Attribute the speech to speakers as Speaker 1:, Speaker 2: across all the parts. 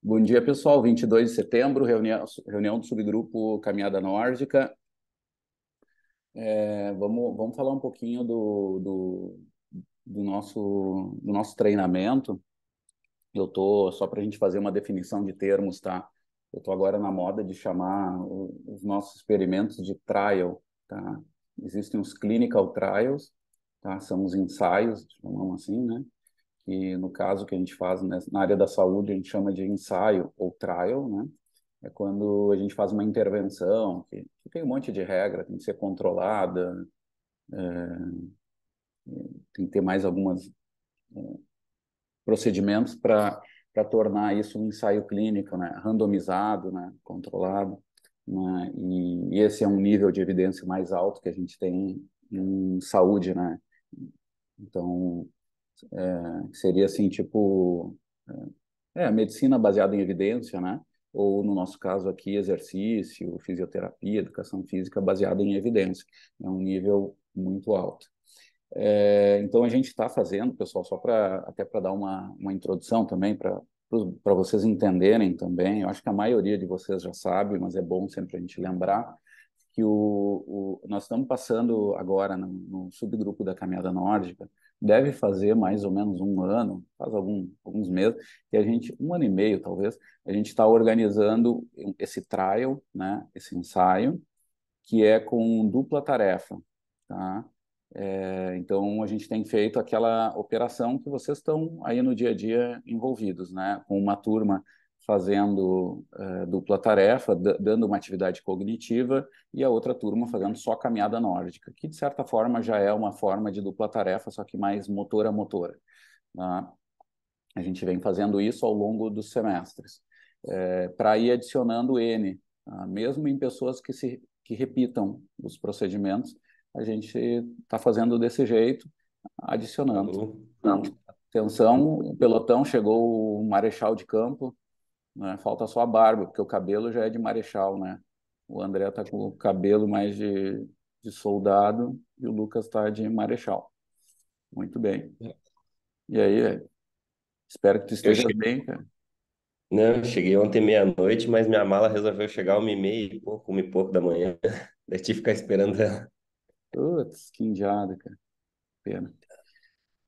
Speaker 1: Bom dia, pessoal. 22 de setembro, reunião do subgrupo Caminhada Nórdica. Vamos falar um pouquinho do nosso treinamento. Só para a gente fazer uma definição de termos, tá? Eu estou agora na moda de chamar os nossos experimentos de trial, tá? Existem os clinical trials, tá? São os ensaios, chamamos assim, né? Que no caso que a gente faz, né, na área da saúde, a gente chama de ensaio ou trial, né? É quando a gente faz uma intervenção que tem um monte de regra, tem que ser controlada, tem que ter mais alguns procedimentos para tornar isso um ensaio clínico, né? Randomizado, né? Controlado, né? E esse é um nível de evidência mais alto que a gente tem em saúde, né? Então, seria assim, tipo, medicina baseada em evidência, né? Ou, no nosso caso aqui, exercício, fisioterapia, educação física baseada em evidência. É um nível muito alto. Então, a gente está fazendo, pessoal, só até para dar uma introdução também, para vocês entenderem também. Eu acho que a maioria de vocês já sabe, mas é bom sempre a gente lembrar que nós estamos passando agora no subgrupo da Caminhada Nórdica, deve fazer mais ou menos um ano, faz alguns meses, que a gente, um ano e meio talvez, a gente está organizando esse trial, né, esse ensaio, que é com dupla tarefa, tá? Então, a gente tem feito aquela operação que vocês estão aí no dia a dia envolvidos, né? Com uma turma fazendo dupla tarefa, dando uma atividade cognitiva, e a outra turma fazendo só caminhada nórdica, que de certa forma já é uma forma de dupla tarefa, só que mais motor a motor, tá? A gente vem fazendo isso ao longo dos semestres, para ir adicionando N, tá? Mesmo em pessoas que repitam os procedimentos, a gente está fazendo desse jeito, adicionando.
Speaker 2: Alô?
Speaker 1: Atenção, o pelotão chegou o marechal de campo, né? Falta só a barba, porque o cabelo já é de marechal, né? O André está com o cabelo mais de soldado e o Lucas está de marechal. Muito bem. E aí, velho? Espero que tu
Speaker 2: Eu
Speaker 1: esteja
Speaker 2: cheguei,
Speaker 1: bem, cara.
Speaker 2: não, eu cheguei ontem meia-noite, mas minha mala resolveu chegar 1h30 e pouco, 1h e pouco da manhã. Daí tive que ficar esperando ela.
Speaker 1: Putz, que indiada, cara. Pena.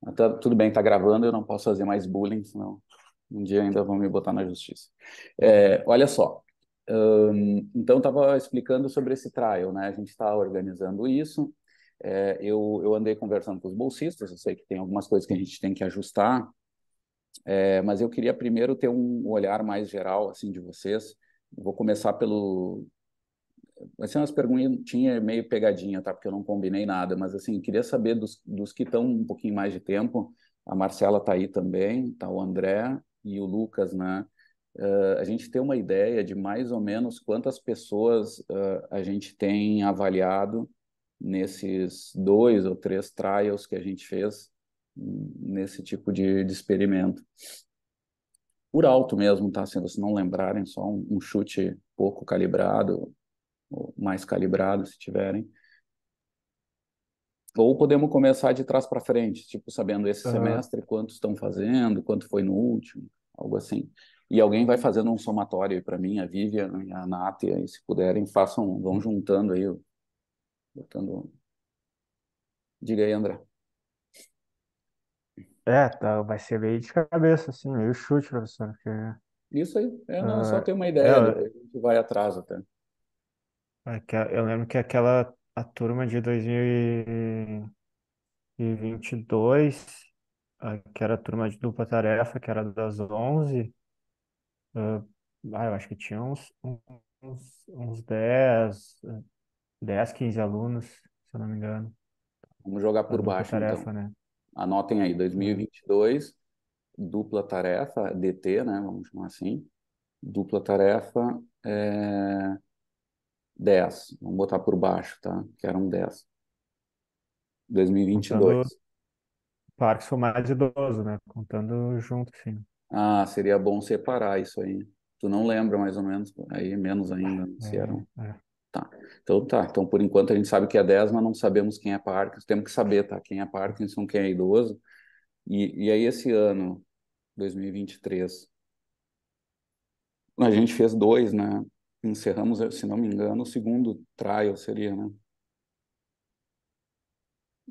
Speaker 1: Mas tudo bem, tá gravando, eu não posso fazer mais bullying, senão um dia ainda vão me botar na justiça. Olha só. Então, estava explicando sobre esse trial, né? A gente está organizando isso. Eu andei conversando com os bolsistas, eu sei que tem algumas coisas que a gente tem que ajustar, mas eu queria primeiro ter um olhar mais geral, assim, de vocês. Vou começar pelo. Vai ser umas perguntinhas meio pegadinha, tá? Porque eu não combinei nada, mas assim, queria saber dos que estão um pouquinho mais de tempo. A Marcela tá aí também, tá o André e o Lucas, né? A gente tem uma ideia de mais ou menos quantas pessoas a gente tem avaliado nesses 2 ou 3 trials que a gente fez nesse tipo de experimento. Por alto mesmo, tá? Se vocês não lembrarem, só um chute pouco calibrado, ou mais calibrado, se tiverem. Ou podemos começar de trás para frente, tipo, sabendo esse
Speaker 2: Ah,
Speaker 1: semestre quantos estão fazendo, quanto foi no último, algo assim. E alguém vai fazendo um somatório aí para mim, a Vivian e a Nath, aí, se puderem, façam, vão juntando aí, botando. Diga aí, André.
Speaker 3: Tá, vai ser meio de cabeça, assim, meio chute, professor, porque
Speaker 1: Isso aí. Não, é só
Speaker 3: ah,
Speaker 1: ter uma
Speaker 3: é,
Speaker 1: ideia, depois a gente vai atrás até.
Speaker 3: eu lembro que a turma de 2022, que era a turma de dupla tarefa, que era das 11, ah, eu acho que tinha uns 10, 15 alunos, se eu não me engano,
Speaker 1: Vamos jogar
Speaker 3: da
Speaker 1: por
Speaker 3: dupla
Speaker 1: baixo, então.
Speaker 3: tarefa, né?
Speaker 1: Anotem aí,
Speaker 3: Ah,
Speaker 1: 2022, dupla tarefa, DT, né? Vamos chamar assim. Dupla tarefa, 10. Vamos botar por baixo, tá? Que eram 10.
Speaker 3: Contando
Speaker 1: 2022.
Speaker 3: parques for mais idoso, né? Contando junto, sim.
Speaker 1: Ah, seria bom separar isso aí. Tu não lembra mais ou menos, aí menos ainda, se eram.
Speaker 3: É, é.
Speaker 1: Tá. Então tá. Então, por enquanto, a gente sabe que é 10, mas não sabemos quem é Parkinson. Temos que saber, tá? Quem é Parkinson, quem é idoso. E aí, esse ano, 2023, A gente fez dois, né? Encerramos, se não me engano, o segundo trial seria, né?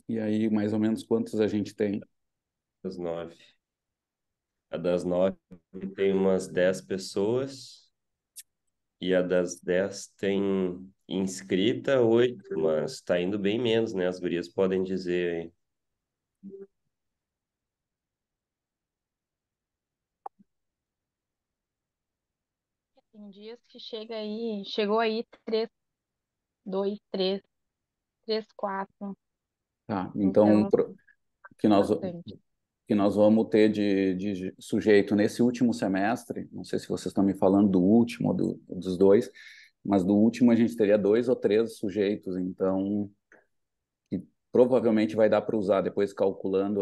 Speaker 1: E aí, mais ou menos, quantos a gente tem?
Speaker 2: Das 9. A das 9 tem umas 10 pessoas e a das 10 tem inscrita 8, mas tá indo bem menos, né? As gurias podem dizer, hein?
Speaker 4: Tem dias que chegou aí três, dois, três, quatro.
Speaker 1: Tá, então,
Speaker 4: Então,
Speaker 1: que nós,
Speaker 4: bastante.
Speaker 1: que nós vamos ter de sujeito nesse último semestre, não sei se vocês estão me falando do último ou dos dois, mas do último a gente teria dois ou três sujeitos, então, que provavelmente vai dar para usar depois calculando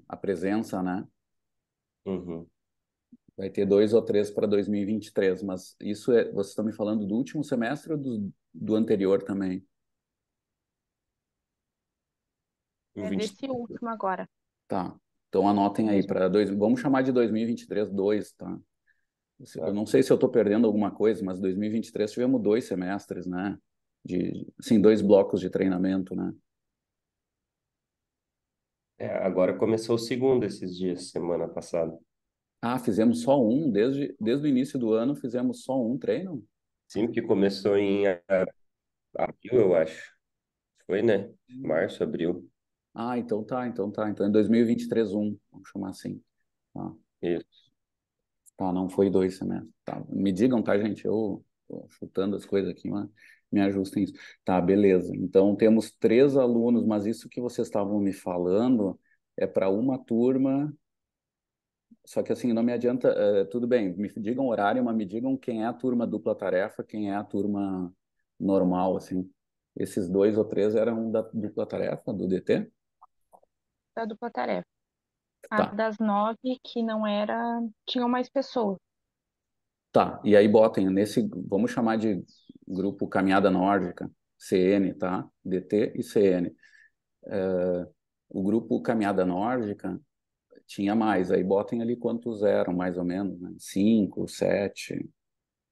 Speaker 1: a presença, né?
Speaker 2: Uhum.
Speaker 1: Vai ter dois ou três para 2023, mas isso é, vocês estão me falando do último semestre ou do anterior também? O
Speaker 4: É
Speaker 1: 20,
Speaker 4: desse último agora.
Speaker 1: tá. Então anotem aí
Speaker 4: Dois-
Speaker 1: para dois, vamos chamar de 2023 dois, tá? Eu
Speaker 2: Tá.
Speaker 1: não sei se eu estou perdendo alguma coisa, mas 2023 tivemos dois semestres, né? Assim, dois blocos de treinamento, né?
Speaker 2: É, agora começou o segundo esses dias, semana passada.
Speaker 1: Ah, fizemos só um, desde o início do ano fizemos só um treino?
Speaker 2: Sim, que começou em abril, eu acho. Foi, né? Março, abril.
Speaker 1: Ah, então tá, então tá. Então em 2023 um, vamos chamar assim. Tá,
Speaker 2: Isso.
Speaker 1: tá, não foi dois semestres. Tá, me digam, tá, gente? Eu tô chutando as coisas aqui, mas me ajustem isso. Tá, beleza. Então temos três alunos, mas isso que vocês estavam me falando é para uma turma. Só que assim, não me adianta, tudo bem, me digam o horário, mas me digam quem é a turma dupla tarefa, quem é a turma normal, assim. Esses dois ou três eram da dupla tarefa, do DT?
Speaker 4: Da dupla tarefa. A
Speaker 1: Tá,
Speaker 4: das 9, que não era. Tinham mais pessoas.
Speaker 1: tá. E aí botem nesse, vamos chamar de grupo Caminhada Nórdica, CN, tá? DT e CN. O grupo Caminhada Nórdica tinha mais, aí botem ali quantos eram, mais ou menos, né? Cinco, sete,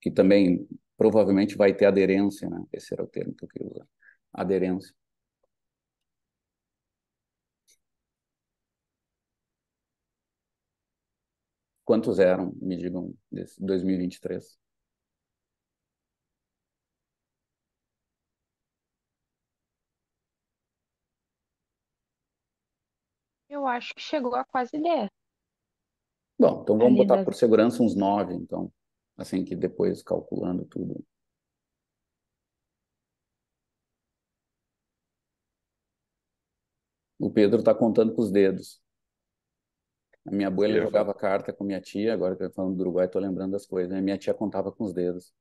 Speaker 1: que também provavelmente vai ter aderência, né? Esse era o termo que eu queria usar. Aderência. Quantos eram, me digam, desse 2023?
Speaker 4: Eu acho que chegou a quase 10
Speaker 1: Bom, então vamos
Speaker 4: ali
Speaker 1: botar
Speaker 4: das.
Speaker 1: por segurança uns nove, então. Assim que depois calculando tudo. O Pedro está contando com os dedos. A minha abuela
Speaker 2: Eu ia falar.
Speaker 1: jogava carta com minha tia, agora que eu tô falando do Uruguai, estou lembrando das coisas, né? Minha tia contava com os dedos.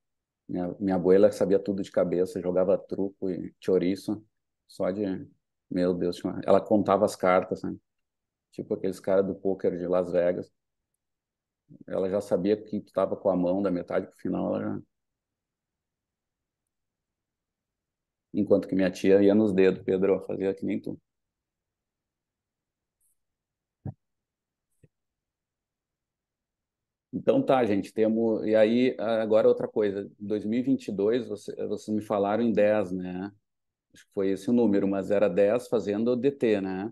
Speaker 1: Minha abuela sabia tudo de cabeça, jogava truco e chouriço, só de... Meu Deus, ela contava as cartas, né? Tipo aqueles caras do poker de Las Vegas. Ela já sabia que tu estava com a mão da metade pro final, ela já... Enquanto que minha tia ia nos dedos, Pedro, fazia que nem tu. Então tá, gente, temos... E aí, agora outra coisa. 2022, vocês me falaram em 10, né? Acho que foi esse o número, mas era 10 fazendo o DT, né?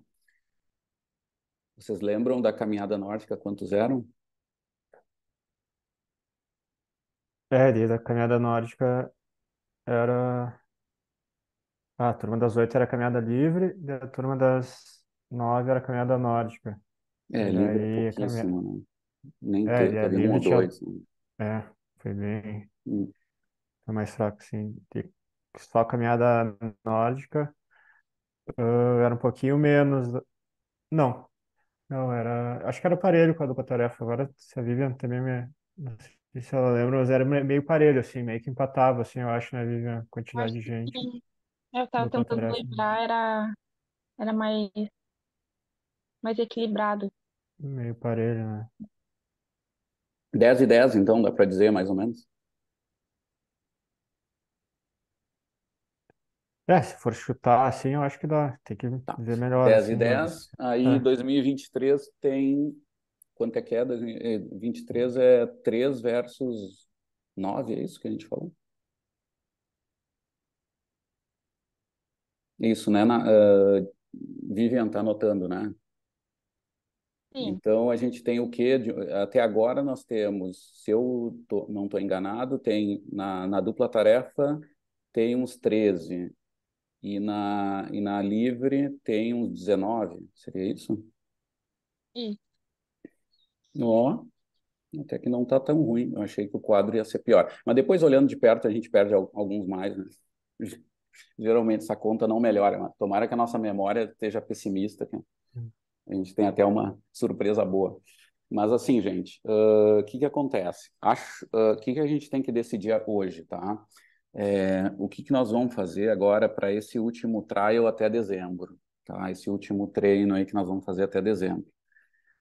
Speaker 1: Vocês lembram da caminhada nórdica, quantos eram?
Speaker 3: É, ali da caminhada nórdica era. Ah, a turma das 8 era caminhada livre, e a turma das 9 era caminhada nórdica.
Speaker 1: É,
Speaker 3: E
Speaker 1: livre é
Speaker 3: daí a caminhada.
Speaker 1: pouquíssimo, né? Nem
Speaker 3: É, e a
Speaker 1: teve um ou
Speaker 3: livre tinha.
Speaker 1: dois, né?
Speaker 3: É, foi bem.
Speaker 1: Hum.
Speaker 3: Foi mais fraco, assim. Só a caminhada nórdica era um pouquinho menos. Não, não, era. Acho que era parelho com a dupla tarefa. Agora, se a Vivian também me. Não sei se ela lembra, mas era meio parelho, assim, meio que empatava, assim, eu acho, né, Vivian, a quantidade
Speaker 4: Acho
Speaker 3: de
Speaker 4: que
Speaker 3: gente.
Speaker 4: sim. Eu tava
Speaker 3: Dupla
Speaker 4: tentando
Speaker 3: tarefa
Speaker 4: lembrar, era mais equilibrado.
Speaker 3: meio parelho, né?
Speaker 1: 10 e 10, então, dá para dizer, mais ou menos?
Speaker 3: É, se for chutar assim, eu acho que dá. Tem que
Speaker 1: Tá.
Speaker 3: ver melhor,
Speaker 1: 10 e
Speaker 3: assim,
Speaker 1: 10.
Speaker 3: mas.
Speaker 1: Aí,
Speaker 3: É,
Speaker 1: 2023 tem quanto é que é? 23 é 3 versus 9, é isso que a gente falou? Isso, né? Vivian tá anotando, né?
Speaker 4: Sim,
Speaker 1: Então, a gente tem o quê? Até agora nós temos, se eu não estou enganado, tem na dupla tarefa tem uns 13 e na livre tem uns 19, seria isso?
Speaker 4: e
Speaker 1: Ó, até que não está tão ruim. Eu achei que o quadro ia ser pior. Mas depois, olhando de perto, a gente perde alguns mais, né? Geralmente essa conta não melhora, mas tomara que a nossa memória esteja pessimista, que a gente tem até uma surpresa boa. Mas assim, gente, o que que acontece? O que que a gente tem que decidir hoje, tá? O que que nós vamos fazer agora para esse último trial até dezembro, tá? Esse último treino aí que nós vamos fazer até dezembro.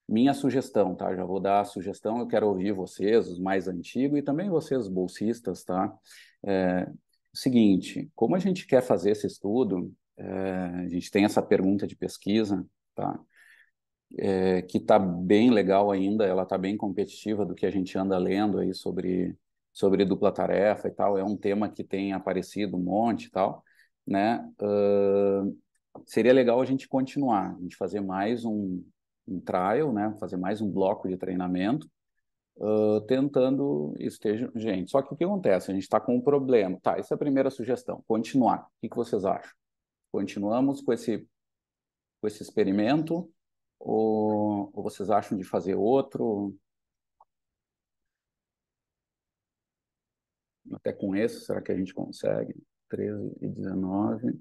Speaker 1: Minha sugestão, tá? Já vou dar a sugestão, eu quero ouvir vocês, os mais antigos, e também vocês, bolsistas, tá? Seguinte, como a gente quer fazer esse estudo, a gente tem essa pergunta de pesquisa, tá? Que está bem legal ainda, ela está bem competitiva do que a gente anda lendo aí sobre dupla tarefa e tal. É um tema que tem aparecido um monte e tal, né? Seria legal a gente continuar, a gente fazer mais um trial, né? Fazer mais um bloco de treinamento, tentando esteja, gente. Só que o que acontece? A gente está com um problema. Tá, essa é a primeira sugestão. Continuar. O que que vocês acham? Continuamos com esse experimento? Ou vocês acham de fazer outro, até com esse? Será que a gente consegue? 13 e 19.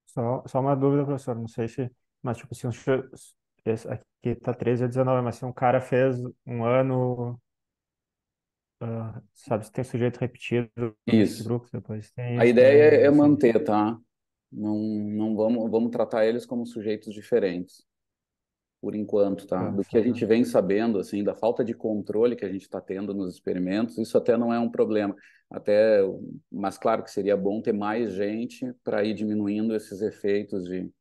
Speaker 3: Só uma dúvida, professor. Não sei se. Mas, tipo, se esse aqui tá 13 a 19, mas se um cara fez um ano, sabe, se tem sujeito repetido nesses
Speaker 1: Isso.
Speaker 3: grupos, depois tem
Speaker 1: A
Speaker 3: isso
Speaker 1: ideia
Speaker 3: também,
Speaker 1: é
Speaker 3: assim.
Speaker 1: manter, tá? Não vamos tratar eles como sujeitos diferentes, por enquanto, tá?
Speaker 3: Tá,
Speaker 1: Do que a
Speaker 3: só
Speaker 1: gente
Speaker 3: pra...
Speaker 1: vem sabendo, assim, da falta de controle que a gente está tendo nos experimentos, isso até não é um problema. Até, mas claro que seria bom ter mais gente para ir diminuindo esses efeitos de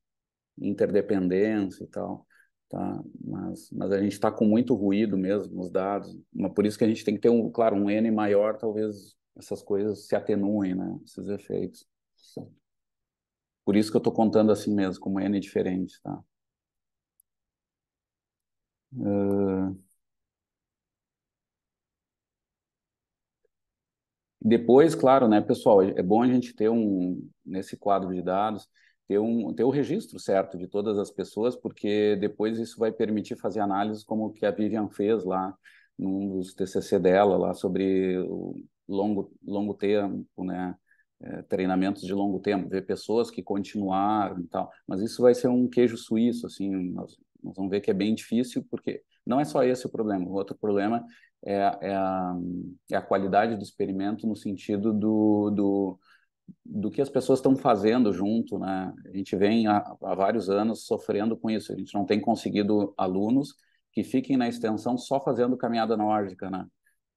Speaker 1: interdependência e tal, tá? Mas a gente está com muito ruído mesmo nos dados, mas por isso que a gente tem que ter claro, um N maior, talvez essas coisas se atenuem, né? Esses efeitos. Por isso que eu estou contando assim mesmo, como N diferente, tá? Depois, claro, né, pessoal, é bom a gente ter nesse quadro de dados, ter o registro certo de todas as pessoas, porque depois isso vai permitir fazer análises como o que a Vivian fez lá num dos TCC dela, lá sobre o longo tempo, né, treinamentos de longo tempo, ver pessoas que continuaram e tal. Mas isso vai ser um queijo suíço, assim, nós vamos ver que é bem difícil, porque não é só esse o problema. O outro problema é, é a é a qualidade do experimento no sentido do que as pessoas estão fazendo junto, né? A gente vem há vários anos sofrendo com isso. A gente não tem conseguido alunos que fiquem na extensão só fazendo caminhada nórdica, né?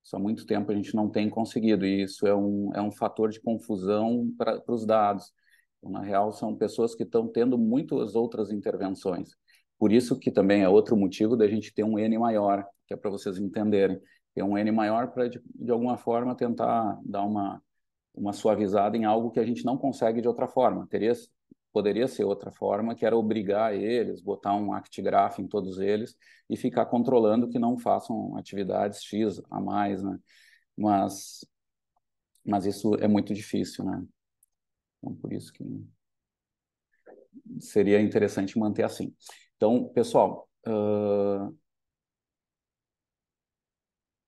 Speaker 1: Isso há muito tempo a gente não tem conseguido, e isso é um fator de confusão para os dados. Então, na real, são pessoas que estão tendo muitas outras intervenções. Por isso que também é outro motivo da gente ter um N maior, que é para vocês entenderem. Ter um N maior para, de alguma forma, tentar dar uma suavizada em algo que a gente não consegue de outra forma. Poderia ser outra forma, que era obrigar eles, botar um ActGraph em todos eles e ficar controlando que não façam atividades X a mais, né? Mas, mas isso é muito difícil, né? Então, por isso que seria interessante manter assim. Então, pessoal,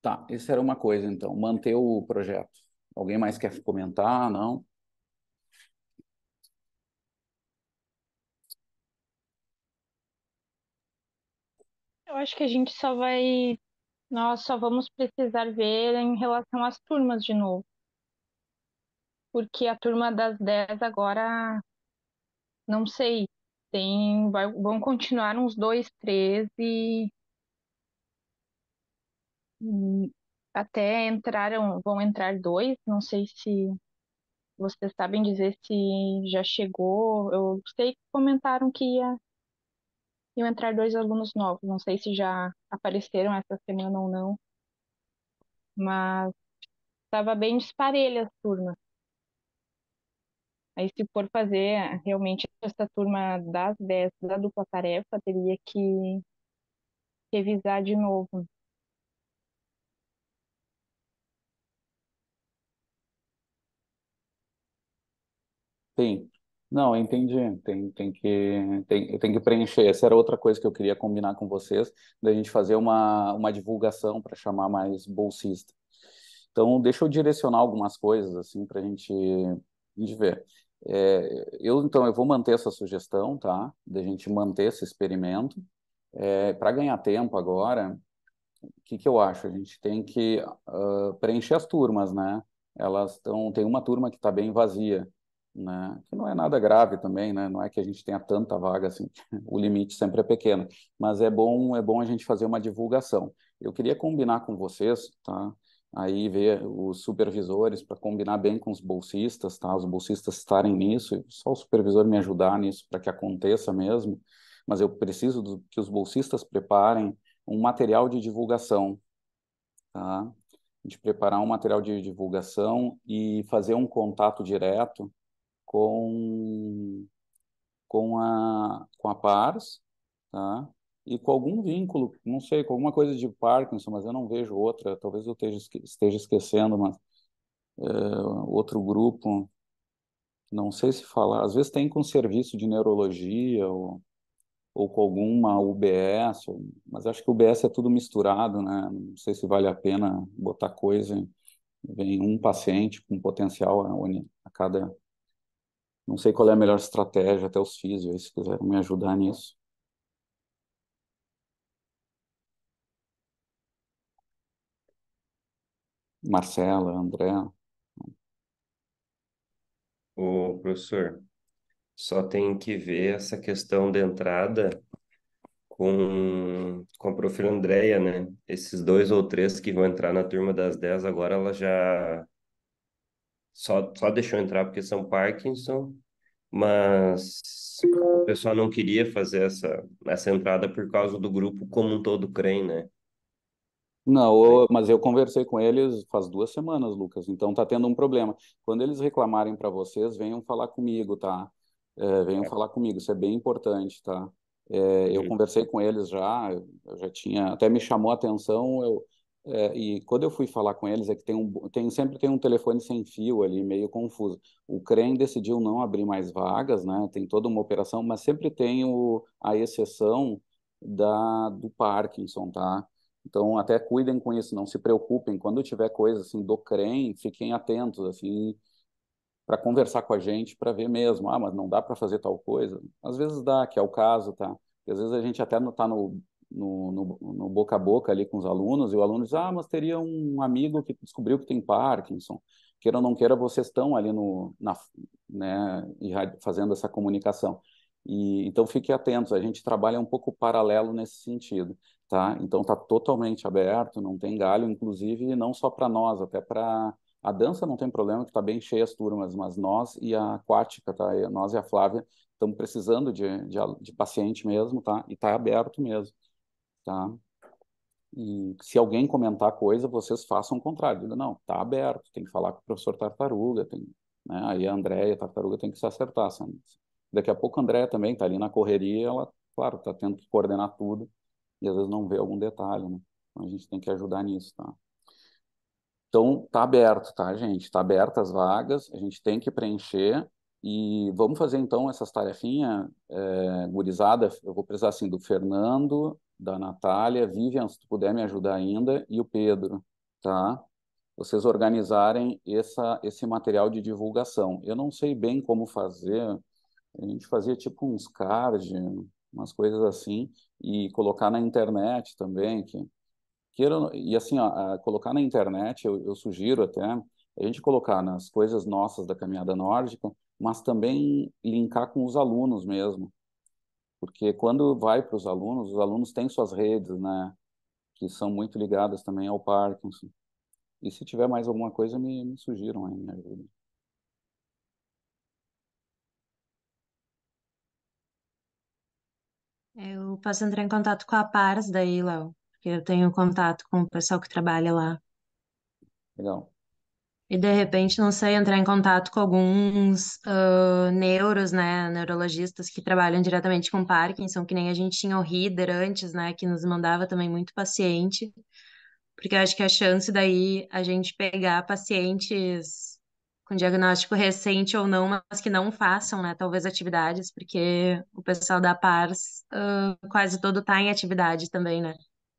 Speaker 1: tá, isso era uma coisa, então, manter o projeto. Alguém mais quer comentar? Não?
Speaker 4: eu acho que a gente só vai. Nós só vamos precisar ver em relação às turmas de novo. Porque a turma das 10 agora, não sei, vão continuar uns dois, três e até vão entrar dois, não sei se vocês sabem dizer se já chegou. Eu sei que comentaram que ia. iam entrar 2 alunos novos. Não sei se já apareceram essa semana ou não, mas estava bem disparelha as turmas. Aí, se for fazer realmente essa turma das 10 da dupla tarefa, teria que revisar de novo.
Speaker 1: Sim. Não, entendi. Eu tenho que preencher. Essa era outra coisa que eu queria combinar com vocês, da gente fazer uma divulgação para chamar mais bolsista. Então, deixa eu direcionar algumas coisas assim para a gente ver. Então, eu vou manter essa sugestão, tá? Da gente manter esse experimento. Para ganhar tempo agora, que eu acho? A gente tem que preencher as turmas, né? Tem uma turma que está bem vazia, né? Que não é nada grave também, né? Não é que a gente tenha tanta vaga assim, o limite sempre é pequeno, mas é bom a gente fazer uma divulgação. Eu queria combinar com vocês, tá? Aí ver os supervisores para combinar bem com os bolsistas, tá? Os bolsistas estarem nisso, e só o supervisor me ajudar nisso para que aconteça mesmo. Mas eu preciso que os bolsistas preparem um material de divulgação, tá? A gente preparar um material de divulgação e fazer um contato direto com, com a PARS, tá? E com algum vínculo, não sei, com alguma coisa de Parkinson, mas eu não vejo outra, talvez eu esteja esquecendo, mas outro grupo, não sei se falar, às vezes tem com serviço de neurologia ou com alguma UBS, mas acho que o UBS é tudo misturado, né? Não sei se vale a pena botar coisa. Vem um paciente com potencial a cada. Não sei qual é a melhor estratégia, até os físios, se quiserem me ajudar nisso. Marcela, André.
Speaker 2: O professor, só tem que ver essa questão da entrada com a prof. Andréia, né? Esses dois ou três que vão entrar na turma das 10 agora, ela já só deixou entrar porque são Parkinson, mas o pessoal não queria fazer essa entrada por causa do grupo como um todo CREM, né?
Speaker 1: Não,
Speaker 2: Aí,
Speaker 1: mas eu conversei com eles faz 2 semanas, Lucas, então tá tendo um problema. Quando eles reclamarem para vocês, venham falar comigo, tá? Venham falar comigo, isso é bem importante, tá? Eu
Speaker 2: uhum.
Speaker 1: conversei com eles já, eu já tinha, até me chamou a atenção, e quando eu fui falar com eles, é que sempre tem um telefone sem fio ali, meio confuso. O CREM decidiu não abrir mais vagas, né? Tem toda uma operação, mas sempre tem a exceção do Parkinson, tá? Então, até cuidem com isso, não se preocupem. Quando tiver coisa assim do CREM, fiquem atentos, assim, para conversar com a gente, para ver mesmo. Ah, mas não dá para fazer tal coisa? Às vezes dá, que é o caso, tá? E às vezes a gente até está no boca a boca ali com os alunos, e o aluno diz, ah, mas teria um amigo que descobriu que tem Parkinson. Queira ou não queira, vocês estão ali né, fazendo essa comunicação. Então fiquem atentos, a gente trabalha um pouco paralelo nesse sentido, tá? Então está totalmente aberto, não tem galho, inclusive não só para nós, até para a dança não tem problema, que está bem cheia as turmas, mas nós e a aquática, tá? Nós e a Flávia estamos precisando de paciente mesmo, tá? E está aberto mesmo, tá? E se alguém comentar coisa, vocês façam o contrário. Diga, não, está aberto, tem que falar com o professor Tartaruga, né? Aí a Andréia Tartaruga tem que se acertar, sabe? Daqui a pouco a Andréia também está ali na correria, ela, claro, está tendo que coordenar tudo e às vezes não vê algum detalhe, né? Então a gente tem que ajudar nisso, tá? Então, tá aberto, tá, gente? Tá aberto as vagas, a gente tem que preencher e vamos fazer então essas tarefinhas, gurizada. Eu vou precisar assim do Fernando, da Natália, Vivian, se tu puder me ajudar ainda, e o Pedro, tá? Vocês organizarem esse material de divulgação. Eu não sei bem como fazer, a gente fazia tipo uns cards, umas coisas assim, e colocar na internet também, e assim, ó, colocar na internet, eu sugiro até a gente colocar nas coisas nossas da caminhada nórdica, mas também linkar com os alunos mesmo, porque quando vai para os alunos têm suas redes, né, que são muito ligadas também ao Parkinson. E se tiver mais alguma coisa, me sugiram aí, me ajudem.
Speaker 5: Eu eu posso entrar em contato com a Pars daí, Léo, porque eu tenho contato com o pessoal que trabalha lá.
Speaker 1: Legal.
Speaker 5: E de repente, não sei, entrar em contato com alguns neuros, né, neurologistas que trabalham diretamente com Parkinson, que nem a gente tinha o Rider antes, né, que nos mandava também muito paciente, porque eu acho que a chance daí a gente pegar pacientes com diagnóstico recente ou não, mas que não façam, né, talvez atividades, porque o pessoal da Pars quase todo tá em atividade também, né?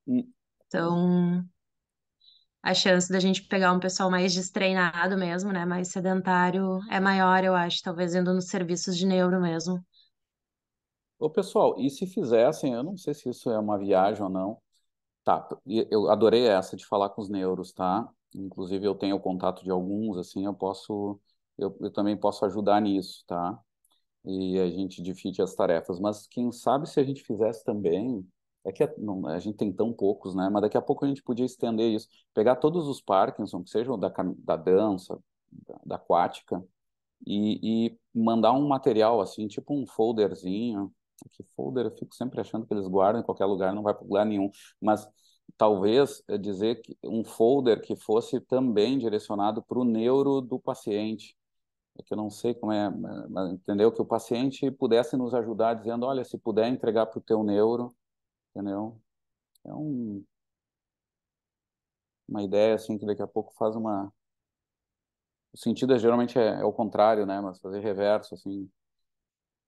Speaker 1: Hum,
Speaker 5: Então, a chance da gente pegar um pessoal mais destreinado mesmo, né, mais sedentário, é maior, eu acho, talvez indo nos serviços de neuro mesmo.
Speaker 1: Ô, pessoal, e se fizessem, eu não sei se isso é uma viagem ou não. Tá, e eu adorei essa de falar com os neuros, tá? Inclusive eu tenho o contato de alguns, assim, eu também posso ajudar nisso, tá? E a gente divide as tarefas. Mas quem sabe se a gente fizesse também, é que a gente tem tão poucos, né? Mas daqui a pouco a gente podia estender isso, pegar todos os Parkinson, que sejam da dança, da aquática, e mandar um material assim, tipo um folderzinho. Que folder eu fico sempre achando que eles guardam em qualquer lugar, não vai para lugar nenhum. Mas talvez dizer que um folder que fosse também direcionado para o neuro do paciente. É que eu não sei como é, mas entendeu? Que o paciente pudesse nos ajudar dizendo, olha, se puder entregar para o teu neuro, entendeu? É uma ideia assim que daqui a pouco faz uma. O sentido geralmente é o contrário, né? Mas fazer reverso, assim.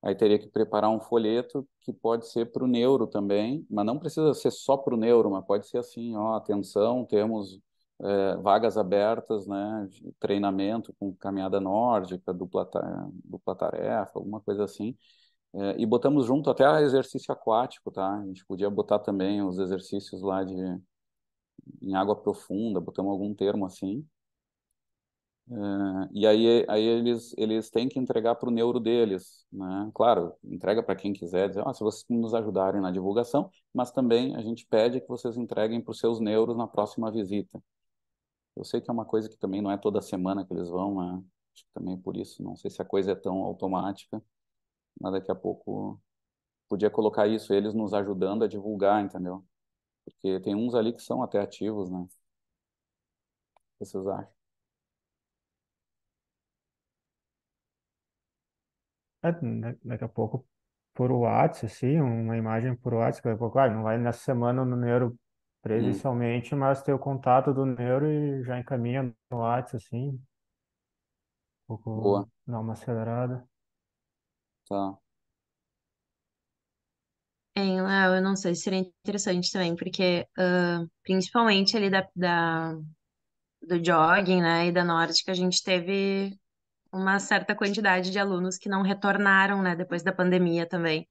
Speaker 1: Aí teria que preparar um folheto que pode ser para o neuro também, mas não precisa ser só para o neuro, mas pode ser assim, ó, atenção, temos vagas abertas, né, de treinamento com caminhada nórdica, dupla tarefa, alguma coisa assim. E botamos junto até exercício aquático, tá? A gente podia botar também os exercícios lá em água profunda, botamos algum termo assim. E aí eles têm que entregar para o neuro deles, né? Claro, entrega para quem quiser, dizer, se vocês nos ajudarem na divulgação, mas também a gente pede que vocês entreguem para os seus neuros na próxima visita. Eu sei que é uma coisa que também não é toda semana que eles vão, né? Acho que também por isso, não sei se a coisa é tão automática, mas daqui a pouco podia colocar isso, eles nos ajudando a divulgar, entendeu? Porque tem uns ali que são até ativos, né? O que vocês acham?
Speaker 3: Daqui a pouco por WhatsApp, assim, uma imagem por WhatsApp, daqui a pouco, não vai nessa semana no neuro
Speaker 1: Hum,
Speaker 3: presencialmente, mas ter o contato do neuro e já encaminha no WhatsApp, assim, um
Speaker 1: boa,
Speaker 3: pouco dar uma acelerada.
Speaker 1: tá.
Speaker 5: Léo, eu não sei se seria interessante também, porque principalmente ali do jogging, né, e da Nórdica, a gente teve uma certa quantidade de alunos que não retornaram, né, depois da pandemia também,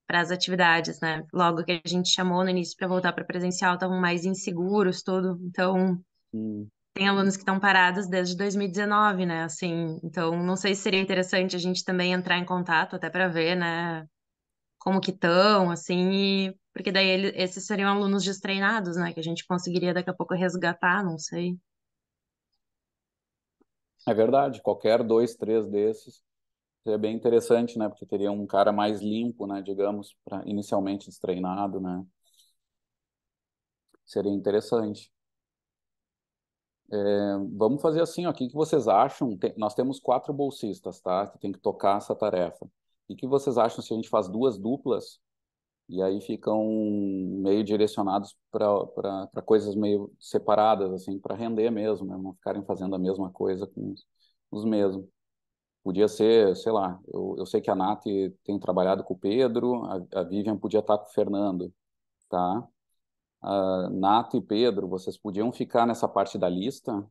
Speaker 5: para as atividades, né? Logo que a gente chamou no início para voltar para presencial, estavam mais inseguros, tudo. Então,
Speaker 1: Hum.
Speaker 5: tem alunos que estão parados desde 2019, né? Assim, então não sei se seria interessante a gente também entrar em contato até para ver, né, como que estão, assim, porque daí esses seriam alunos destreinados, né, que a gente conseguiria daqui a pouco resgatar, não sei.
Speaker 1: É verdade, qualquer dois, três desses seria bem interessante, né? Porque teria um cara mais limpo, né? Digamos, inicialmente destreinado, né? Seria interessante. Vamos fazer assim, ó, o que que vocês acham? Nós temos quatro bolsistas, tá? Que tem que tocar essa tarefa. E o que vocês acham se a gente faz duas duplas e aí ficam meio direcionados para coisas meio separadas, assim, para render mesmo, né? Não ficarem fazendo a mesma coisa com os mesmos. Podia ser, sei lá, eu sei que a Nath tem trabalhado com o Pedro, a Vivian podia estar com o Fernando, tá? A Nath e Pedro, vocês podiam ficar nessa parte da lista,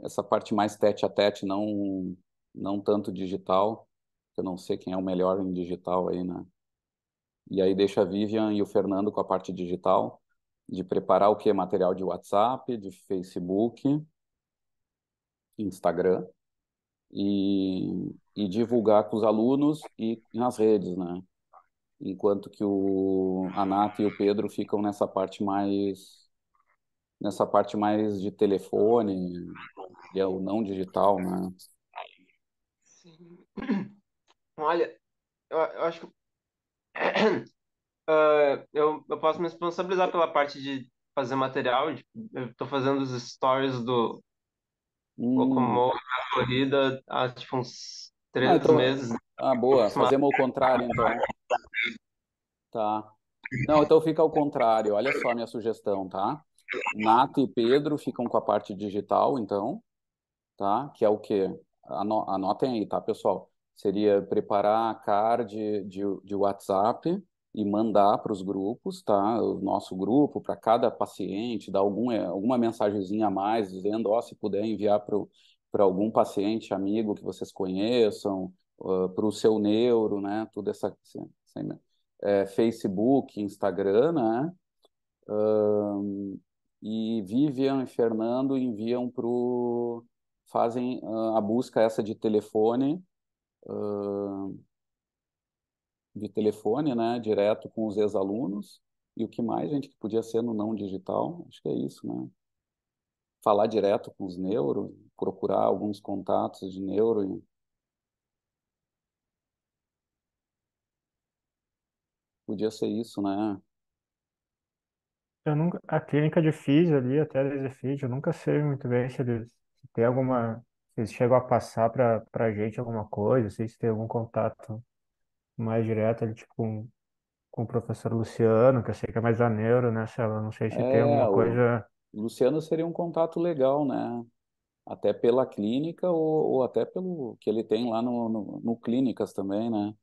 Speaker 1: essa parte mais tete a tete, não tanto digital, que eu não sei quem é o melhor em digital aí, né? E aí deixa a Vivian e o Fernando com a parte digital, de preparar o que? Material de WhatsApp, de Facebook, Instagram, e divulgar com os alunos e nas redes, né? Enquanto que a Nath e o Pedro ficam nessa parte mais de telefone e é o não digital, né?
Speaker 6: Sim. Olha, eu acho que eu posso me responsabilizar pela parte de fazer material. Tipo, eu tô fazendo os stories do
Speaker 1: Hum.
Speaker 6: Locomotion na corrida há tipo uns
Speaker 1: Ah,
Speaker 6: 3 meses,
Speaker 1: boa.
Speaker 6: aproximadamente.
Speaker 1: Fazemos ao contrário, então. Tá. Não, então fica ao contrário. Olha só a minha sugestão, tá? Nath e Pedro ficam com a parte digital, então, tá? Que é o quê? Anotem aí, tá, pessoal? Seria preparar a card de WhatsApp e mandar para os grupos, tá? O nosso grupo, para cada paciente, dar alguma mensagenzinha a mais, dizendo, ó, se puder enviar para algum paciente, amigo que vocês conheçam, para o seu neuro, né? Tudo Facebook, Instagram, né? E Vivian e Fernando enviam fazem a busca essa de telefone, né, direto com os ex-alunos. E o que mais, gente, que podia ser no não digital? Acho que é isso, né? Falar direto com os neuro, procurar alguns contatos de neuro. Podia ser isso, né?
Speaker 3: Eu nunca, a clínica de físio ali, até a físio, eu nunca sei muito bem se tem alguma, se eles chegam a passar para gente alguma coisa, se tem algum contato mais direto ali, tipo, com o professor Luciano, que eu sei que é mais a neuro, né, Cela? Não sei se tem
Speaker 1: É,
Speaker 3: alguma
Speaker 1: o
Speaker 3: coisa.
Speaker 1: Luciano seria um contato legal, né? Até pela clínica ou até pelo que ele tem lá no Clínicas também, né?
Speaker 3: É,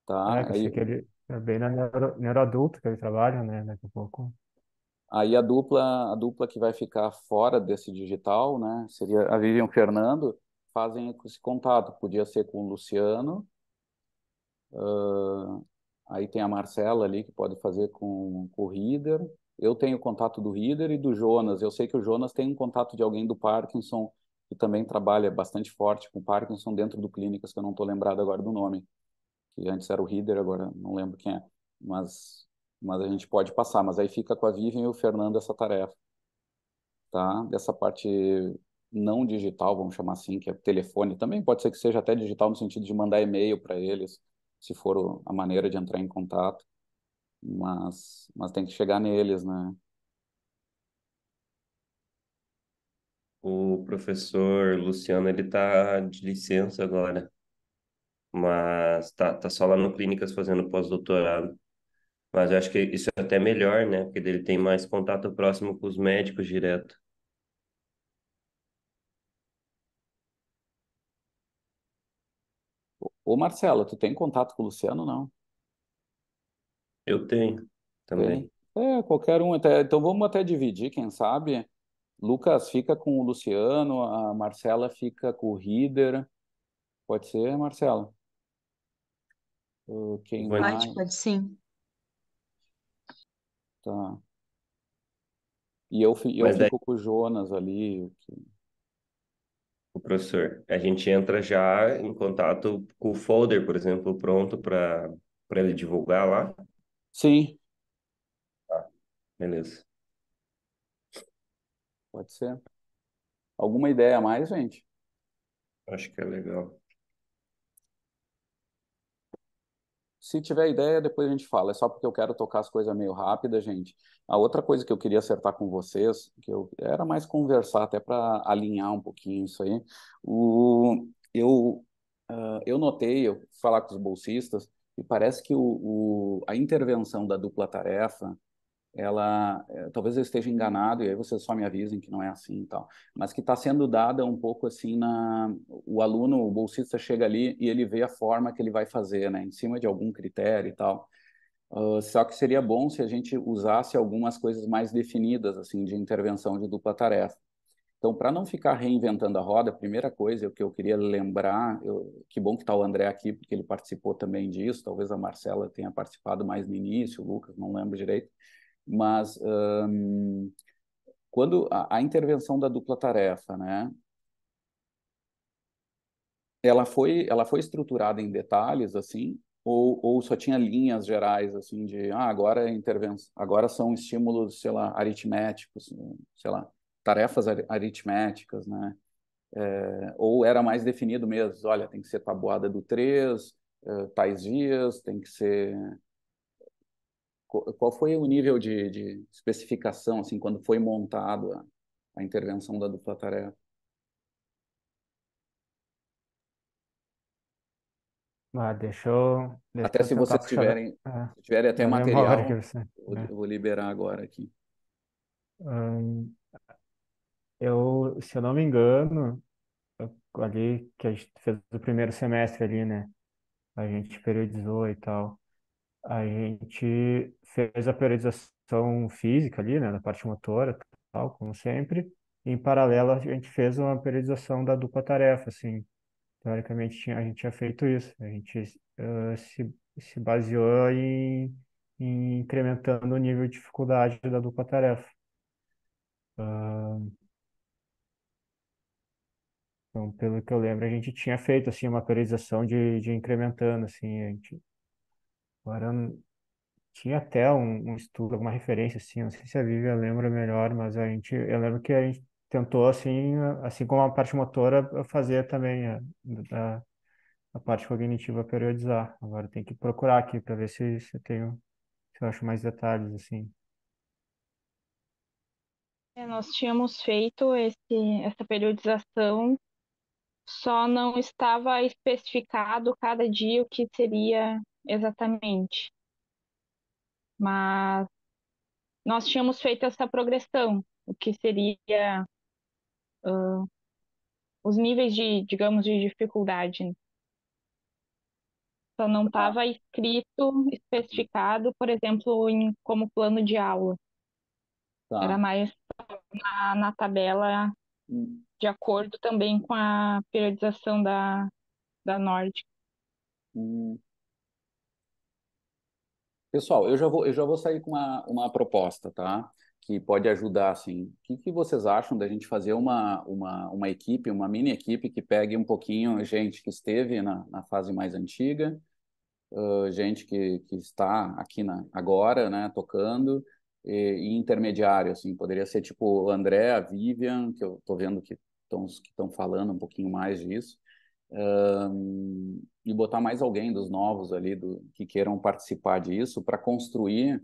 Speaker 1: Tá?
Speaker 3: que eu sei que ele é bem na neuroadulto que ele trabalha, né? Daqui a pouco.
Speaker 1: Aí a dupla que vai ficar fora desse digital, né? Seria a Vivian e o Fernando, fazem esse contato. Podia ser com o Luciano, aí tem a Marcela ali que pode fazer com o Rieder. Eu tenho o contato do Rieder e do Jonas. Eu sei que o Jonas tem um contato de alguém do Parkinson, que também trabalha bastante forte com Parkinson dentro do Clínicas, que eu não estou lembrado agora do nome. Que antes era o Rieder, agora não lembro quem é. Mas a gente pode passar. Mas aí fica com a Vivian e o Fernando essa tarefa, tá? Dessa parte não digital, vamos chamar assim, que é telefone. Também pode ser que seja até digital no sentido de mandar e-mail para eles, se for a maneira de entrar em contato. Mas tem que chegar neles, né?
Speaker 2: O professor Luciano, ele tá de licença agora, mas tá só lá no Clínicas fazendo pós-doutorado. Mas eu acho que isso é até melhor, né? Porque ele tem mais contato próximo com os médicos direto.
Speaker 1: Ô, Marcelo, tu tem contato com o Luciano, não?
Speaker 2: Eu tenho
Speaker 1: Tem?
Speaker 2: também.
Speaker 1: Qualquer um. Até, então vamos até dividir, quem sabe? Lucas fica com o Luciano, a Marcela fica com o Rieder. Pode ser, Marcela? Quem
Speaker 2: Vou-
Speaker 5: Pode
Speaker 1: mais?
Speaker 5: sim.
Speaker 1: Tá. E eu
Speaker 2: Mas daí,
Speaker 1: fico com o Jonas ali.
Speaker 2: o professor, a gente entra já em contato com o folder, por exemplo, pronto para ele divulgar lá.
Speaker 1: Sim,
Speaker 2: Beleza.
Speaker 1: pode ser. Alguma ideia a mais, gente?
Speaker 2: Acho que é legal.
Speaker 1: Se tiver ideia, depois a gente fala. É só porque eu quero tocar as coisas meio rápidas, gente. A outra coisa que eu queria acertar com vocês, que eu era mais conversar, até para alinhar um pouquinho isso aí. O, eu, eu notei, eu fui falar com os bolsistas, e parece que a intervenção da dupla tarefa ela talvez eu esteja enganado e aí vocês só me avisem que não é assim e tal, mas que está sendo dada um pouco assim o aluno, o bolsista chega ali e ele vê a forma que ele vai fazer, né, em cima de algum critério e tal. Só que seria bom se a gente usasse algumas coisas mais definidas assim de intervenção de dupla tarefa. Então, para não ficar reinventando a roda, a primeira coisa que eu queria lembrar, que bom que está o André aqui, porque ele participou também disso, talvez a Marcela tenha participado mais no início, o Lucas, não lembro direito, mas quando a intervenção da dupla tarefa, né, ela foi estruturada em detalhes assim, ou só tinha linhas gerais assim de agora é intervenção, agora são estímulos, sei lá, aritméticos, sei lá, tarefas aritméticas, né? Ou era mais definido mesmo, olha, tem que ser tabuada do 3, tais dias, tem que ser. qual foi o nível de especificação, assim, quando foi montado a intervenção da dupla tarefa?
Speaker 3: Deixa
Speaker 1: Até
Speaker 3: eu
Speaker 1: se
Speaker 3: tentar
Speaker 1: vocês
Speaker 3: puxar
Speaker 1: tiverem, se tiverem até
Speaker 3: da memória
Speaker 1: material,
Speaker 3: aqui, você,
Speaker 1: eu
Speaker 3: né?
Speaker 1: vou liberar agora aqui.
Speaker 3: Ahn, se eu não me engano, ali que a gente fez o primeiro semestre ali, né? A gente periodizou e tal. A gente fez a periodização física ali, né? Da parte motora, tal, como sempre. E, em paralelo, a gente fez uma periodização da dupla tarefa, assim. Teoricamente, a gente tinha feito isso. A gente se baseou em incrementando o nível de dificuldade da dupla tarefa. Então, pelo que eu lembro, a gente tinha feito assim uma periodização de incrementando assim, agora tinha até um estudo, alguma referência assim, não sei se a Vivian lembra melhor, mas eu lembro que a gente tentou assim como a parte motora fazer também a parte cognitiva periodizar. Agora tem que procurar aqui para ver se eu acho mais detalhes assim.
Speaker 4: Nós tínhamos feito essa periodização, só não estava especificado cada dia o que seria exatamente. Mas nós tínhamos feito essa progressão, o que seria os níveis de, digamos, de dificuldade, né? Só não
Speaker 1: Ah,
Speaker 4: estava escrito, especificado, por exemplo, como plano de aula. Era
Speaker 1: tá.
Speaker 4: mais na tabela,
Speaker 1: Hum,
Speaker 4: de acordo também com a periodização da Nórdica.
Speaker 1: hum. Pessoal, eu já vou sair com uma proposta, tá? Que pode ajudar, assim. O que vocês acham da gente fazer uma equipe, uma mini equipe que pegue um pouquinho gente que esteve na fase mais antiga, gente que está aqui agora, né, tocando, e intermediário, assim, poderia ser tipo o André, a Vivian, que eu estou vendo que estão falando um pouquinho mais disso, e botar mais alguém dos novos ali, que queiram participar disso, para construir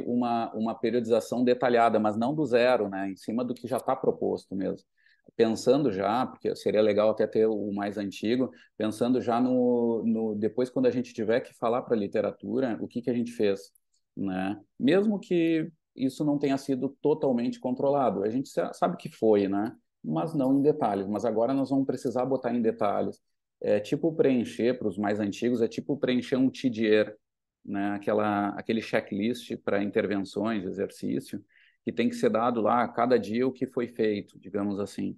Speaker 1: uma periodização detalhada, mas não do zero, né, em cima do que já está proposto mesmo. Pensando já, porque seria legal até ter o mais antigo, pensando já depois quando a gente tiver que falar para a literatura, o que a gente fez, né? Mesmo que isso não tenha sido totalmente controlado, a gente sabe que foi, né? Mas não em detalhes. Mas agora nós vamos precisar botar em detalhes. É tipo preencher para os mais antigos, é tipo preencher um TDR, né? Aquele checklist para intervenções, exercício, que tem que ser dado lá a cada dia o que foi feito, digamos assim.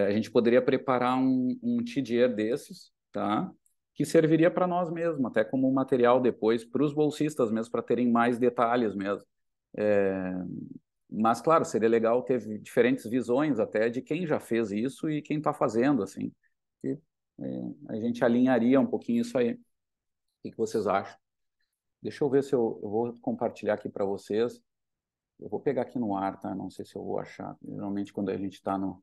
Speaker 1: A gente poderia preparar um TDR desses, tá? Que serviria para nós mesmos, até como material depois, para os bolsistas mesmo, para terem mais detalhes mesmo. É, mas, claro, seria legal ter diferentes visões até de quem já fez isso e quem está fazendo, assim. E, a gente alinharia um pouquinho isso aí. O que vocês acham? Deixa eu ver se eu vou compartilhar aqui para vocês. Eu vou pegar aqui no ar, tá? Não sei se eu vou achar. Geralmente, quando a gente está na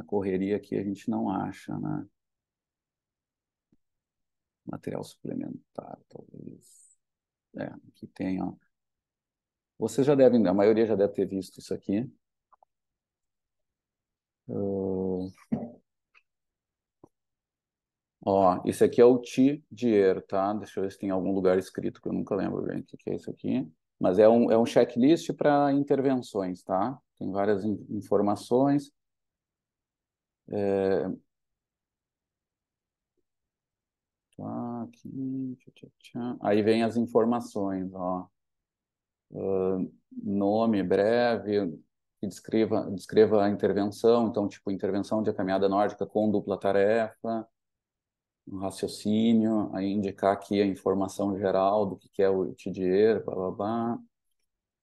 Speaker 1: correria aqui, a gente não acha, né? Material suplementar, talvez. Aqui tem, ó. Vocês já devem, a maioria já deve ter visto isso aqui. Uh, Ó, esse aqui é o TDR, tá? Deixa eu ver se tem algum lugar escrito que eu nunca lembro bem o que é isso aqui. Mas é um checklist para intervenções, tá? Tem várias informações. Tá, aqui, tchá, tchá, tchá. Aí vem as informações, ó. Nome breve, que descreva a intervenção. Então, tipo, intervenção de caminhada nórdica com dupla tarefa, um raciocínio, aí indicar aqui a informação geral do que é o TDR, blá, blá, blá.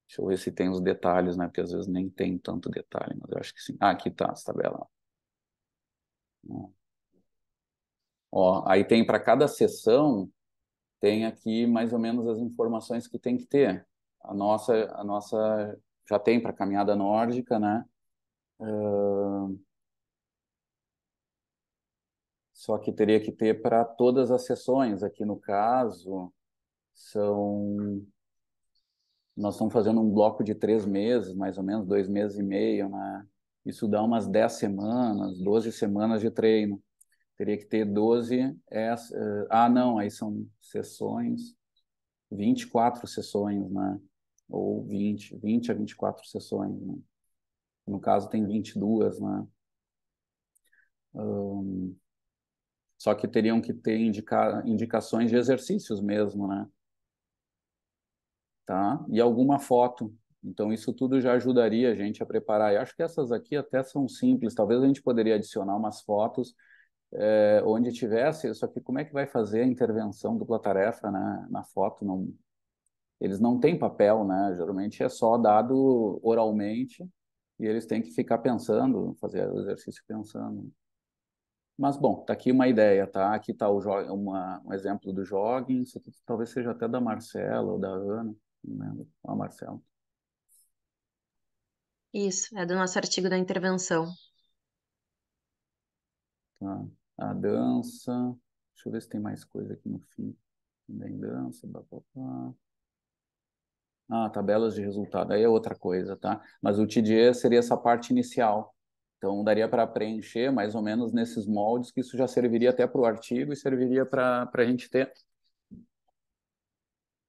Speaker 1: Deixa eu ver se tem os detalhes, né? Porque às vezes nem tem tanto detalhe, mas eu acho que sim. Ah, aqui tá essa tabela. Ó, aí tem para cada sessão, tem aqui mais ou menos as informações que tem que ter. A nossa já tem para caminhada nórdica, né? só que teria que ter para todas as sessões. Aqui no caso, são nós estamos fazendo um bloco de 3 meses, mais ou menos, 2 meses e meio, né? Isso dá umas 10 semanas, 12 semanas de treino. Teria que ter 12. Não, aí são sessões, 24 sessões, né? Ou 20 a 24 sessões, né? No caso, tem 22, né? Só que teriam que ter indicações de exercícios mesmo, né? Tá? E alguma foto. Então, isso tudo já ajudaria a gente a preparar. Eu acho que essas aqui até são simples. Talvez a gente poderia adicionar umas fotos onde tivesse. Só que como é que vai fazer a intervenção dupla-tarefa, né, na foto? Não, eles não têm papel, né? Geralmente é só dado oralmente e eles têm que ficar pensando, fazer o exercício pensando. Mas, bom, tá aqui uma ideia, tá? Aqui tá um exemplo do jogging. Isso aqui talvez seja até da Marcela ou da Ana. Não lembro. A Marcela.
Speaker 5: Isso, é do nosso artigo da intervenção.
Speaker 1: Tá. A dança. Deixa eu ver se tem mais coisa aqui no fim. Também dança, blá. Tabelas de resultado. Aí é outra coisa, tá? Mas o TDE seria essa parte inicial. Então, daria para preencher mais ou menos nesses moldes, que isso já serviria até para o artigo e serviria para a gente ter.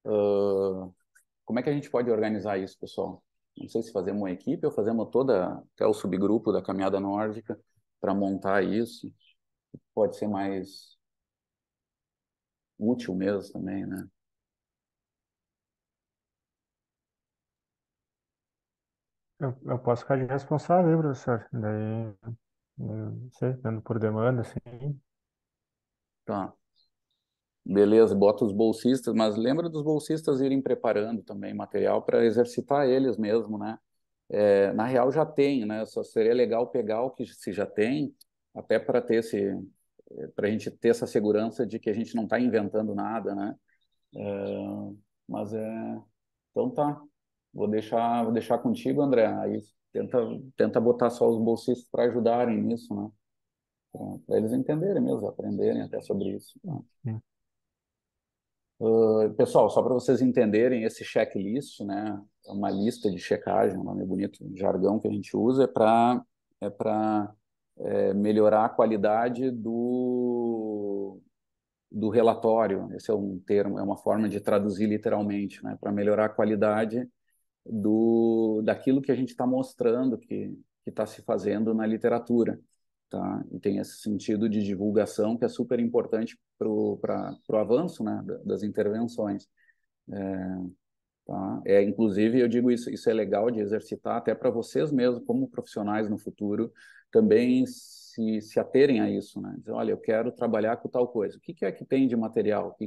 Speaker 1: Como é que a gente pode organizar isso, pessoal? Não sei se fazemos uma equipe ou fazemos até o subgrupo da Caminhada Nórdica para montar isso. Pode ser mais útil mesmo também, né?
Speaker 3: Eu posso ficar de responsável, aí, professor. Daí, não sei, dando por demanda, assim.
Speaker 1: Tá. Beleza, bota os bolsistas, mas lembra dos bolsistas irem preparando também material para exercitar eles mesmo, né? Na real já tem, né? Só seria legal pegar o que se já tem, até para a gente ter essa segurança de que a gente não está inventando nada, né? Mas então tá. Vou deixar contigo, André. Aí tenta botar só os bolsistas para ajudarem nisso, né? Para eles entenderem mesmo, aprenderem até sobre isso. Tá?
Speaker 3: Sim.
Speaker 1: Pessoal, só para vocês entenderem, esse checklist, né, é uma lista de checagem, um nome bonito, um jargão que a gente usa, é para melhorar a qualidade do relatório. Esse é um termo, é uma forma de traduzir literalmente, né, para melhorar a qualidade daquilo que a gente está mostrando que está se fazendo na literatura. Tá? E tem esse sentido de divulgação que é super importante para o avanço, né, das intervenções. Tá? Inclusive, eu digo isso é legal de exercitar até para vocês mesmos, como profissionais no futuro, também se aterem a isso, né? Dizer, olha, eu quero trabalhar com tal coisa. O que é que tem de material?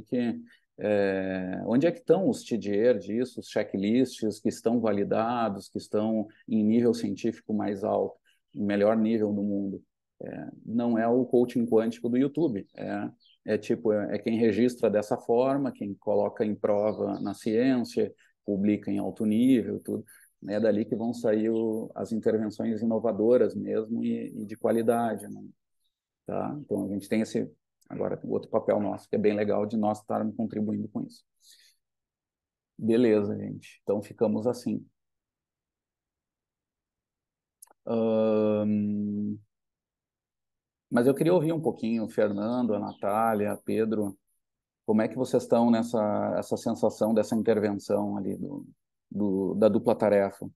Speaker 1: Onde é que estão os TDR disso, os checklists que estão validados, que estão em nível científico mais alto, em melhor nível no mundo? Não é o coaching quântico do YouTube, é quem registra dessa forma, quem coloca em prova na ciência, publica em alto nível, tudo. É dali que vão sair as intervenções inovadoras mesmo e de qualidade, né? Tá? Então a gente tem agora o outro papel nosso, que é bem legal de nós estarmos contribuindo com isso. Beleza, gente. Então ficamos assim. Mas eu queria ouvir um pouquinho, Fernando, a Natália, Pedro, como é que vocês estão nessa essa sensação dessa intervenção ali da dupla tarefa?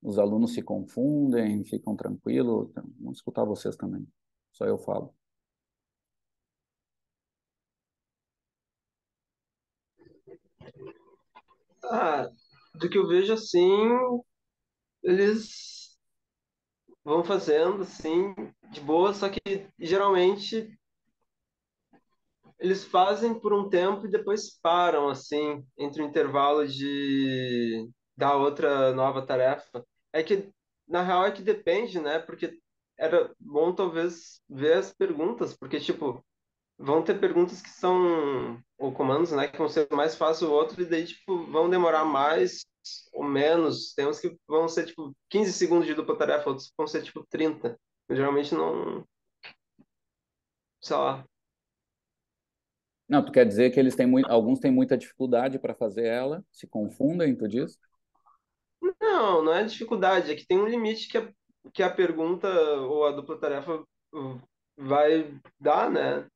Speaker 1: Os alunos se confundem, ficam tranquilos? Então, vamos escutar vocês também. Só eu falo.
Speaker 6: Do que eu vejo assim, eles vão fazendo assim, de boa, só que geralmente eles fazem por um tempo e depois param, assim, entre o intervalo da outra nova tarefa. É que, na real, é que depende, né? Porque era bom, talvez, ver as perguntas, porque, tipo, vão ter perguntas que são, ou comandos, né, que vão ser mais fácil o outro, e daí, tipo, vão demorar mais ou menos. Tem uns que vão ser, tipo, 15 segundos de dupla tarefa, outros vão ser, tipo, 30. Geralmente não. sei lá.
Speaker 1: Não, tu quer dizer que eles têm alguns têm muita dificuldade para fazer ela, se confundem, tu diz?
Speaker 6: Não, não é dificuldade, é que tem um limite que a pergunta ou a dupla tarefa vai dar, né?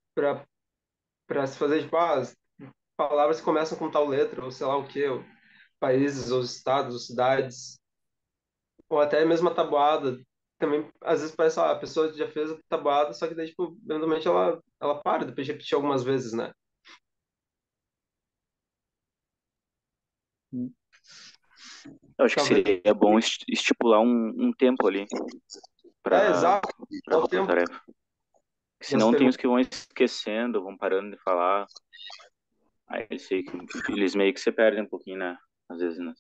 Speaker 6: Para se fazer, tipo, as palavras que começam com tal letra, ou sei lá o quê, ou países, ou estados, ou cidades, ou até mesmo a tabuada. Também, às vezes, parece, a pessoa já fez a tabuada, só que daí, tipo, eventualmente ela para, depois de repetir algumas vezes, né?
Speaker 1: Hum.
Speaker 7: Eu acho que
Speaker 6: Talvez.
Speaker 7: seria bom estipular um tempo ali
Speaker 6: É,
Speaker 7: para
Speaker 6: exato.
Speaker 7: a
Speaker 6: É o
Speaker 7: dupla
Speaker 6: tempo
Speaker 7: tarefa.
Speaker 6: das
Speaker 7: Senão tem os
Speaker 6: perguntas.
Speaker 7: que vão esquecendo, vão parando de falar. Aí eles meio que se perdem um pouquinho, né? Às vezes, né?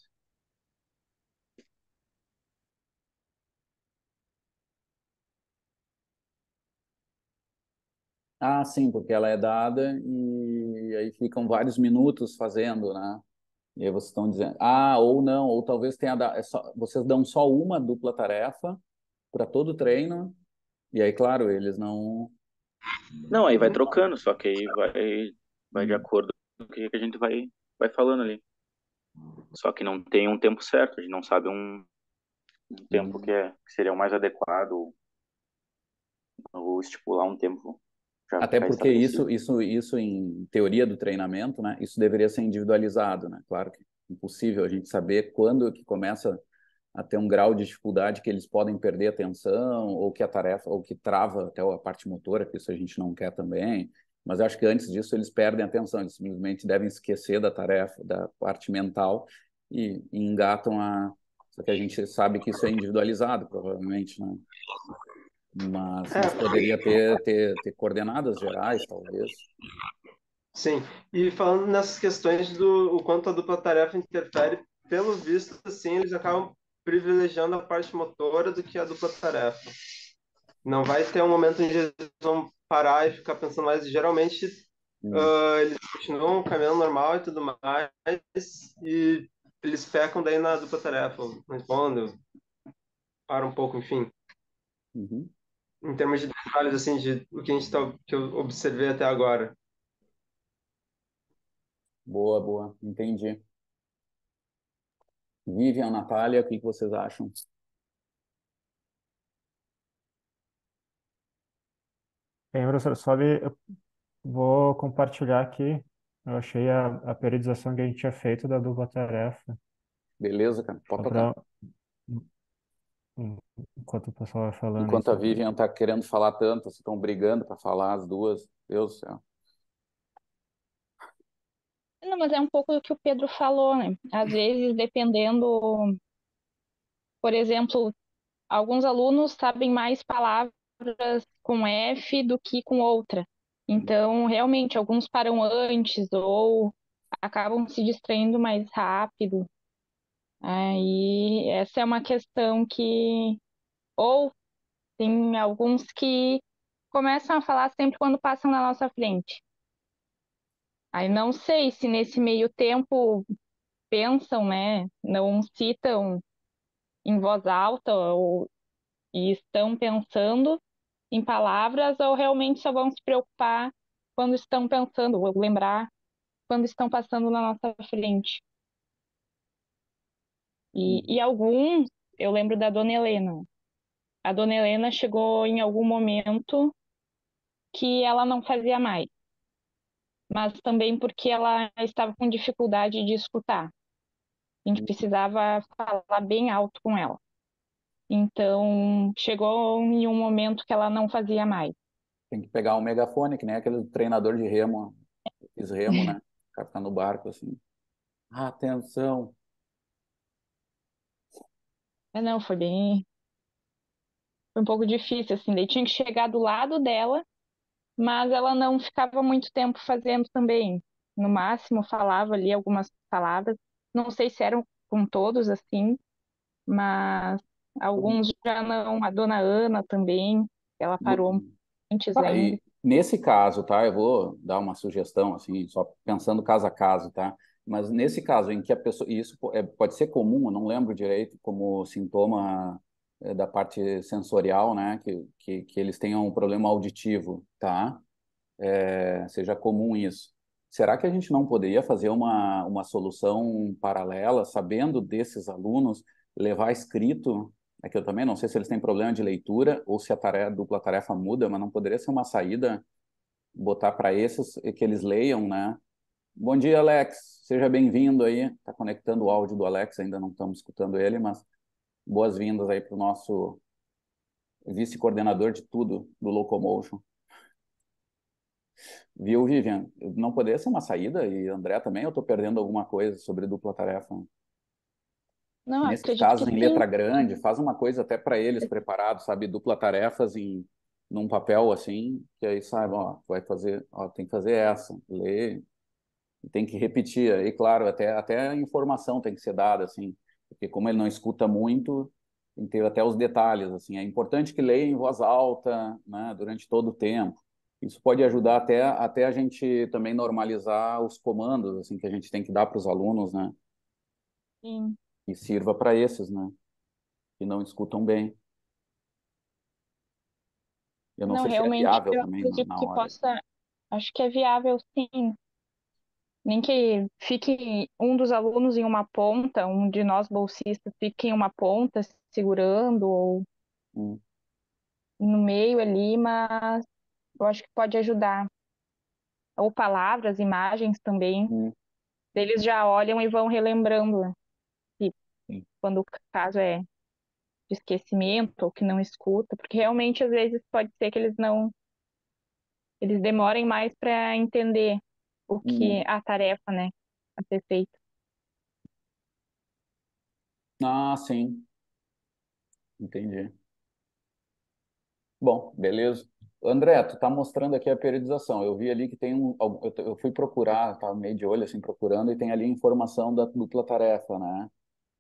Speaker 1: Ah, sim, porque ela é dada e aí ficam vários minutos fazendo, né? E aí vocês estão dizendo, ou não, ou talvez tenha vocês dão só uma dupla tarefa para todo o treino, e aí, claro, eles não.
Speaker 7: Não, aí vai trocando, só que aí vai de
Speaker 1: Hum,
Speaker 7: acordo com o que a gente vai falando ali. Só que não tem um tempo certo, a gente não sabe um tempo
Speaker 1: uhum.
Speaker 7: que seria o mais adequado, ou estipular um tempo
Speaker 1: Até
Speaker 7: já
Speaker 1: porque
Speaker 7: estabelecido.
Speaker 1: isso em teoria do treinamento, né? Isso deveria ser individualizado, né? Claro que é impossível a gente saber quando que começa a ter um grau de dificuldade que eles podem perder a atenção ou que a tarefa ou que trava até a parte motora, que isso a gente não quer também. Mas eu acho que antes disso eles perdem a atenção, eles simplesmente devem esquecer da tarefa, da parte mental e engatam a. Só que a gente sabe que isso é individualizado, provavelmente, né? Mas
Speaker 6: É,
Speaker 1: poderia ter coordenadas gerais, talvez.
Speaker 6: sim. E falando nessas questões do o quanto a dupla tarefa interfere, pelo visto, assim, eles acabam privilegiando a parte motora do que a dupla tarefa. Não vai ter um momento em que eles vão parar e ficar pensando mais. Geralmente,
Speaker 1: Hum,
Speaker 6: eles continuam caminhando normal e tudo mais, e eles pecam daí na dupla tarefa. Não respondem, param um pouco, enfim.
Speaker 1: uhum.
Speaker 6: Em termos de detalhes, assim, de o que que eu observei até agora.
Speaker 1: Boa, boa, entendi. Vivian, Natália, o que vocês acham?
Speaker 3: Bem, professor, sobe, eu vou compartilhar aqui. Eu achei a periodização que a gente tinha feito da dupla tarefa.
Speaker 1: Beleza, cara? Pode
Speaker 3: Só
Speaker 1: tocar.
Speaker 3: para, enquanto o pessoal vai falando
Speaker 1: Enquanto a
Speaker 3: isso.
Speaker 1: Vivian está querendo falar tanto, vocês estão brigando para falar as duas. Deus do céu.
Speaker 4: Não, mas é um pouco do que o Pedro falou, né? Às vezes, dependendo, por exemplo, alguns alunos sabem mais palavras com F do que com outra. Então, realmente, alguns param antes ou acabam se distraindo mais rápido. Aí, essa é uma questão que. Ou tem alguns que começam a falar sempre quando passam na nossa frente. Aí, não sei se nesse meio tempo pensam, né? Não citam em voz alta e estão pensando em palavras ou realmente só vão se preocupar quando estão pensando, ou lembrar quando estão passando na nossa frente. E
Speaker 1: Uhum.
Speaker 4: alguns, eu lembro da Dona Helena. A Dona Helena chegou em algum momento que ela não fazia mais, mas também porque ela estava com dificuldade de escutar. A gente precisava falar bem alto com ela. Então, chegou em um momento que ela não fazia mais.
Speaker 1: Tem que pegar um megafone, que nem aquele treinador de remo. Eu fiz remo, né? O cara ficar no barco assim. Atenção.
Speaker 4: Mas não, foi um pouco difícil, assim. Daí tinha que chegar do lado dela, mas ela não ficava muito tempo fazendo também. No máximo, falava ali algumas palavras. Não sei se eram com todos assim, mas alguns já não. A dona Ana também, ela parou antes ainda.
Speaker 1: E nesse caso, tá? Eu vou dar uma sugestão, assim, só pensando caso a caso, tá? Mas nesse caso em que a pessoa, e isso pode ser comum, eu não lembro direito, como sintoma da parte sensorial, né? Que eles tenham um problema auditivo, tá? seja comum isso. Será que a gente não poderia fazer uma solução paralela, sabendo desses alunos, levar escrito? É que eu também não sei se eles têm problema de leitura ou se a dupla tarefa muda, mas não poderia ser uma saída botar para esses que eles leiam, né? Bom dia, Alex. Seja bem-vindo aí. Está conectando o áudio do Alex, ainda não estamos escutando ele, mas boas-vindas aí para o nosso vice-coordenador de tudo do Locomotion. Viu, Vivian? Não poderia ser uma saída? E André também, eu estou perdendo alguma coisa sobre dupla tarefa.
Speaker 4: Não,
Speaker 1: Nesses
Speaker 4: acredito que
Speaker 1: casos, em
Speaker 4: sim.
Speaker 1: letra grande, faz uma coisa até para eles preparados, sabe? Dupla tarefas num papel assim, que aí sabe, ó, vai fazer, ó, tem que fazer essa, ler, tem que repetir. Aí, claro, até a informação tem que ser dada, assim, porque como ele não escuta muito, tem que ter até os detalhes, assim. É importante que leia em voz alta, né, durante todo o tempo. Isso pode ajudar até a gente também normalizar os comandos, assim, que a gente tem que dar para os alunos, né,
Speaker 4: Sim.
Speaker 1: e sirva para esses, né, que não escutam bem. Eu não
Speaker 4: Não,
Speaker 1: sei se é
Speaker 4: realmente
Speaker 1: viável
Speaker 4: eu
Speaker 1: também na,
Speaker 4: acredito
Speaker 1: na
Speaker 4: que
Speaker 1: hora.
Speaker 4: possa. Acho que é viável, sim. Nem que fique um dos alunos em uma ponta, um de nós bolsistas fique em uma ponta segurando ou
Speaker 1: Hum,
Speaker 4: no meio ali, mas eu acho que pode ajudar. Ou palavras, imagens também.
Speaker 1: hum,
Speaker 4: Eles já olham e vão relembrando, né? E
Speaker 1: sim.
Speaker 4: quando o caso é de esquecimento ou que não escuta, porque realmente às vezes pode ser que eles demorem mais para entender o
Speaker 1: Hum.
Speaker 4: que a tarefa, né, a ser feita.
Speaker 1: Ah, sim, entendi. Bom, beleza. André, tu tá mostrando aqui a periodização. Eu vi ali que tem eu fui procurar, tava meio de olho assim procurando e tem ali a informação da dupla tarefa, né?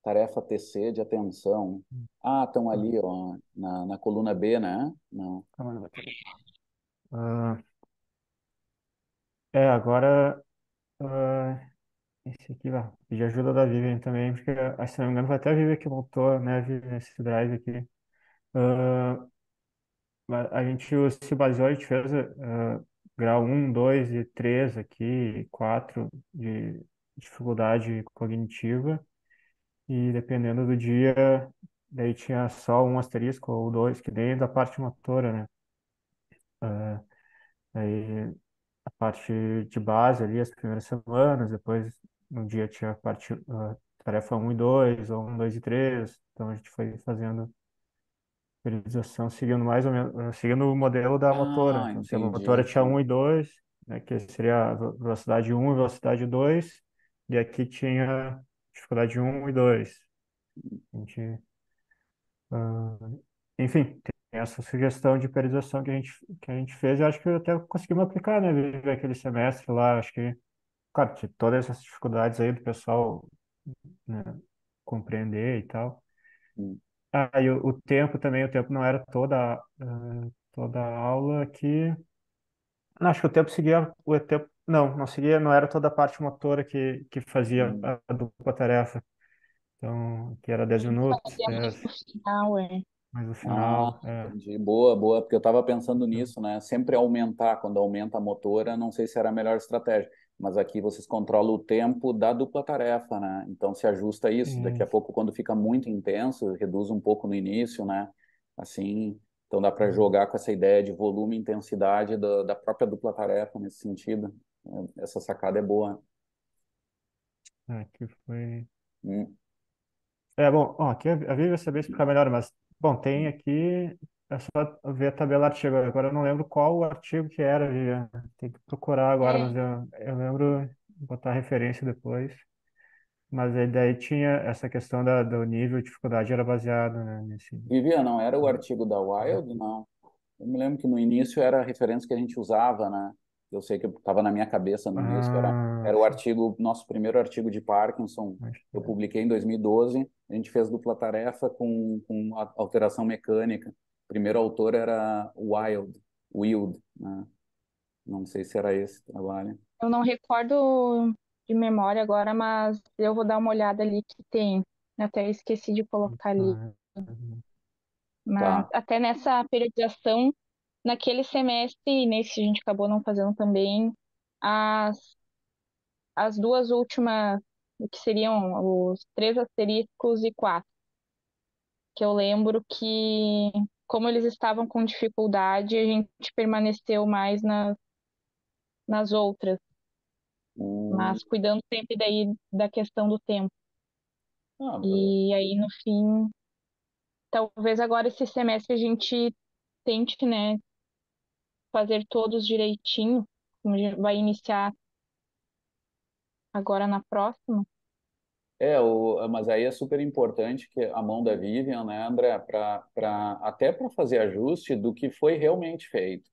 Speaker 1: Tarefa TC de atenção. Ah, estão
Speaker 3: Ah,
Speaker 1: ali, ó, na coluna B, né? Não.
Speaker 3: calma, não vai ter. Ah, agora, ah, esse aqui vai pedir ajuda da Vivian também, porque, se não me engano, vai até a Vivian que voltou, né, Vivian, esse drive aqui. Ah, mas a gente se baseou, a gente fez grau um 2 e 3 aqui, 4 de dificuldade cognitiva, e dependendo do dia, daí tinha só um asterisco ou dois, que nem da parte motora, né? Ah, aí a parte de base ali, as primeiras semanas, depois no dia tinha a parte, tarefa um e 2 ou um 2 e 3, então a gente foi fazendo periodização seguindo mais ou menos, seguindo o modelo da motora.
Speaker 1: Ah,
Speaker 3: Então, se a
Speaker 1: entendi,
Speaker 3: motora tinha um
Speaker 1: entendi.
Speaker 3: e 2, né, que seria a velocidade um e velocidade 2, e aqui tinha dificuldade um e 2. A gente, ah, enfim, tem essa sugestão de periodização que a gente fez, e acho que até conseguimos aplicar, né, Vivi, aquele semestre lá, acho que, claro, tinha todas essas dificuldades aí do pessoal, né, compreender e tal.
Speaker 1: Hum,
Speaker 3: Ah, e o tempo também, o tempo não era toda a aula aqui. Não, acho que o tempo seguia, o tempo, não seguia, não era toda a parte motora que fazia
Speaker 1: hum.
Speaker 3: a dupla tarefa. Então, que era 10 minutos,
Speaker 4: Fazia mais
Speaker 3: 10,
Speaker 4: no final, é.
Speaker 3: mas no
Speaker 1: Ah,
Speaker 3: final,
Speaker 1: entendi. Boa, boa, porque eu estava pensando
Speaker 3: então,
Speaker 1: nisso, né? Sempre aumentar, quando aumenta a motora, não sei se era a melhor estratégia, mas aqui vocês controlam o tempo da dupla tarefa, né? Então se ajusta a isso. Daqui a
Speaker 3: isso.
Speaker 1: pouco, quando fica muito intenso, reduz um pouco no início, né? Assim, então dá para jogar com essa ideia de volume e intensidade da própria dupla tarefa nesse sentido. Essa sacada é boa.
Speaker 3: Aqui foi.
Speaker 1: Hum,
Speaker 3: Bom, ó, aqui a Vivi vai saber explicar melhor, mas, bom, tem aqui, é só ver a tabela artigo. Agora eu não lembro qual o artigo que era, Vivi. Tem que procurar agora,
Speaker 4: É,
Speaker 3: mas eu lembro, botar referência depois. Mas aí daí tinha essa questão do nível de dificuldade era baseado, né, nesse.
Speaker 1: Vivian, não era o artigo da Wild,
Speaker 3: Aqui.
Speaker 1: não? Eu me lembro que no início era a referência que a gente usava, né? Eu sei que estava na minha cabeça no início,
Speaker 3: Ah,
Speaker 1: era o
Speaker 3: sim.
Speaker 1: artigo, nosso primeiro artigo de Parkinson.
Speaker 3: Acho que
Speaker 1: Eu
Speaker 3: é.
Speaker 1: publiquei em 2012, a gente fez dupla tarefa com alteração mecânica. O primeiro autor era Wild, né? Não sei se era esse trabalho.
Speaker 4: eu não recordo de memória agora, mas eu vou dar uma olhada ali que tem. Eu até esqueci de colocar ali.
Speaker 3: Ah,
Speaker 4: Mas
Speaker 1: Tá.
Speaker 4: até nessa periodização naquele semestre, e nesse a gente acabou não fazendo também, as, as duas últimas, o que seriam os 3 asteriscos e 4, que eu lembro que, como eles estavam com dificuldade, a gente permaneceu mais nas outras,
Speaker 1: Hum,
Speaker 4: mas cuidando sempre daí da questão do tempo.
Speaker 1: ah,
Speaker 4: E aí, no fim, talvez agora esse semestre a gente tente, né, fazer todos direitinho, como a gente vai iniciar agora na próxima.
Speaker 1: mas aí é super importante que a mão da Vivian, né, André, até para fazer ajuste do que foi realmente feito.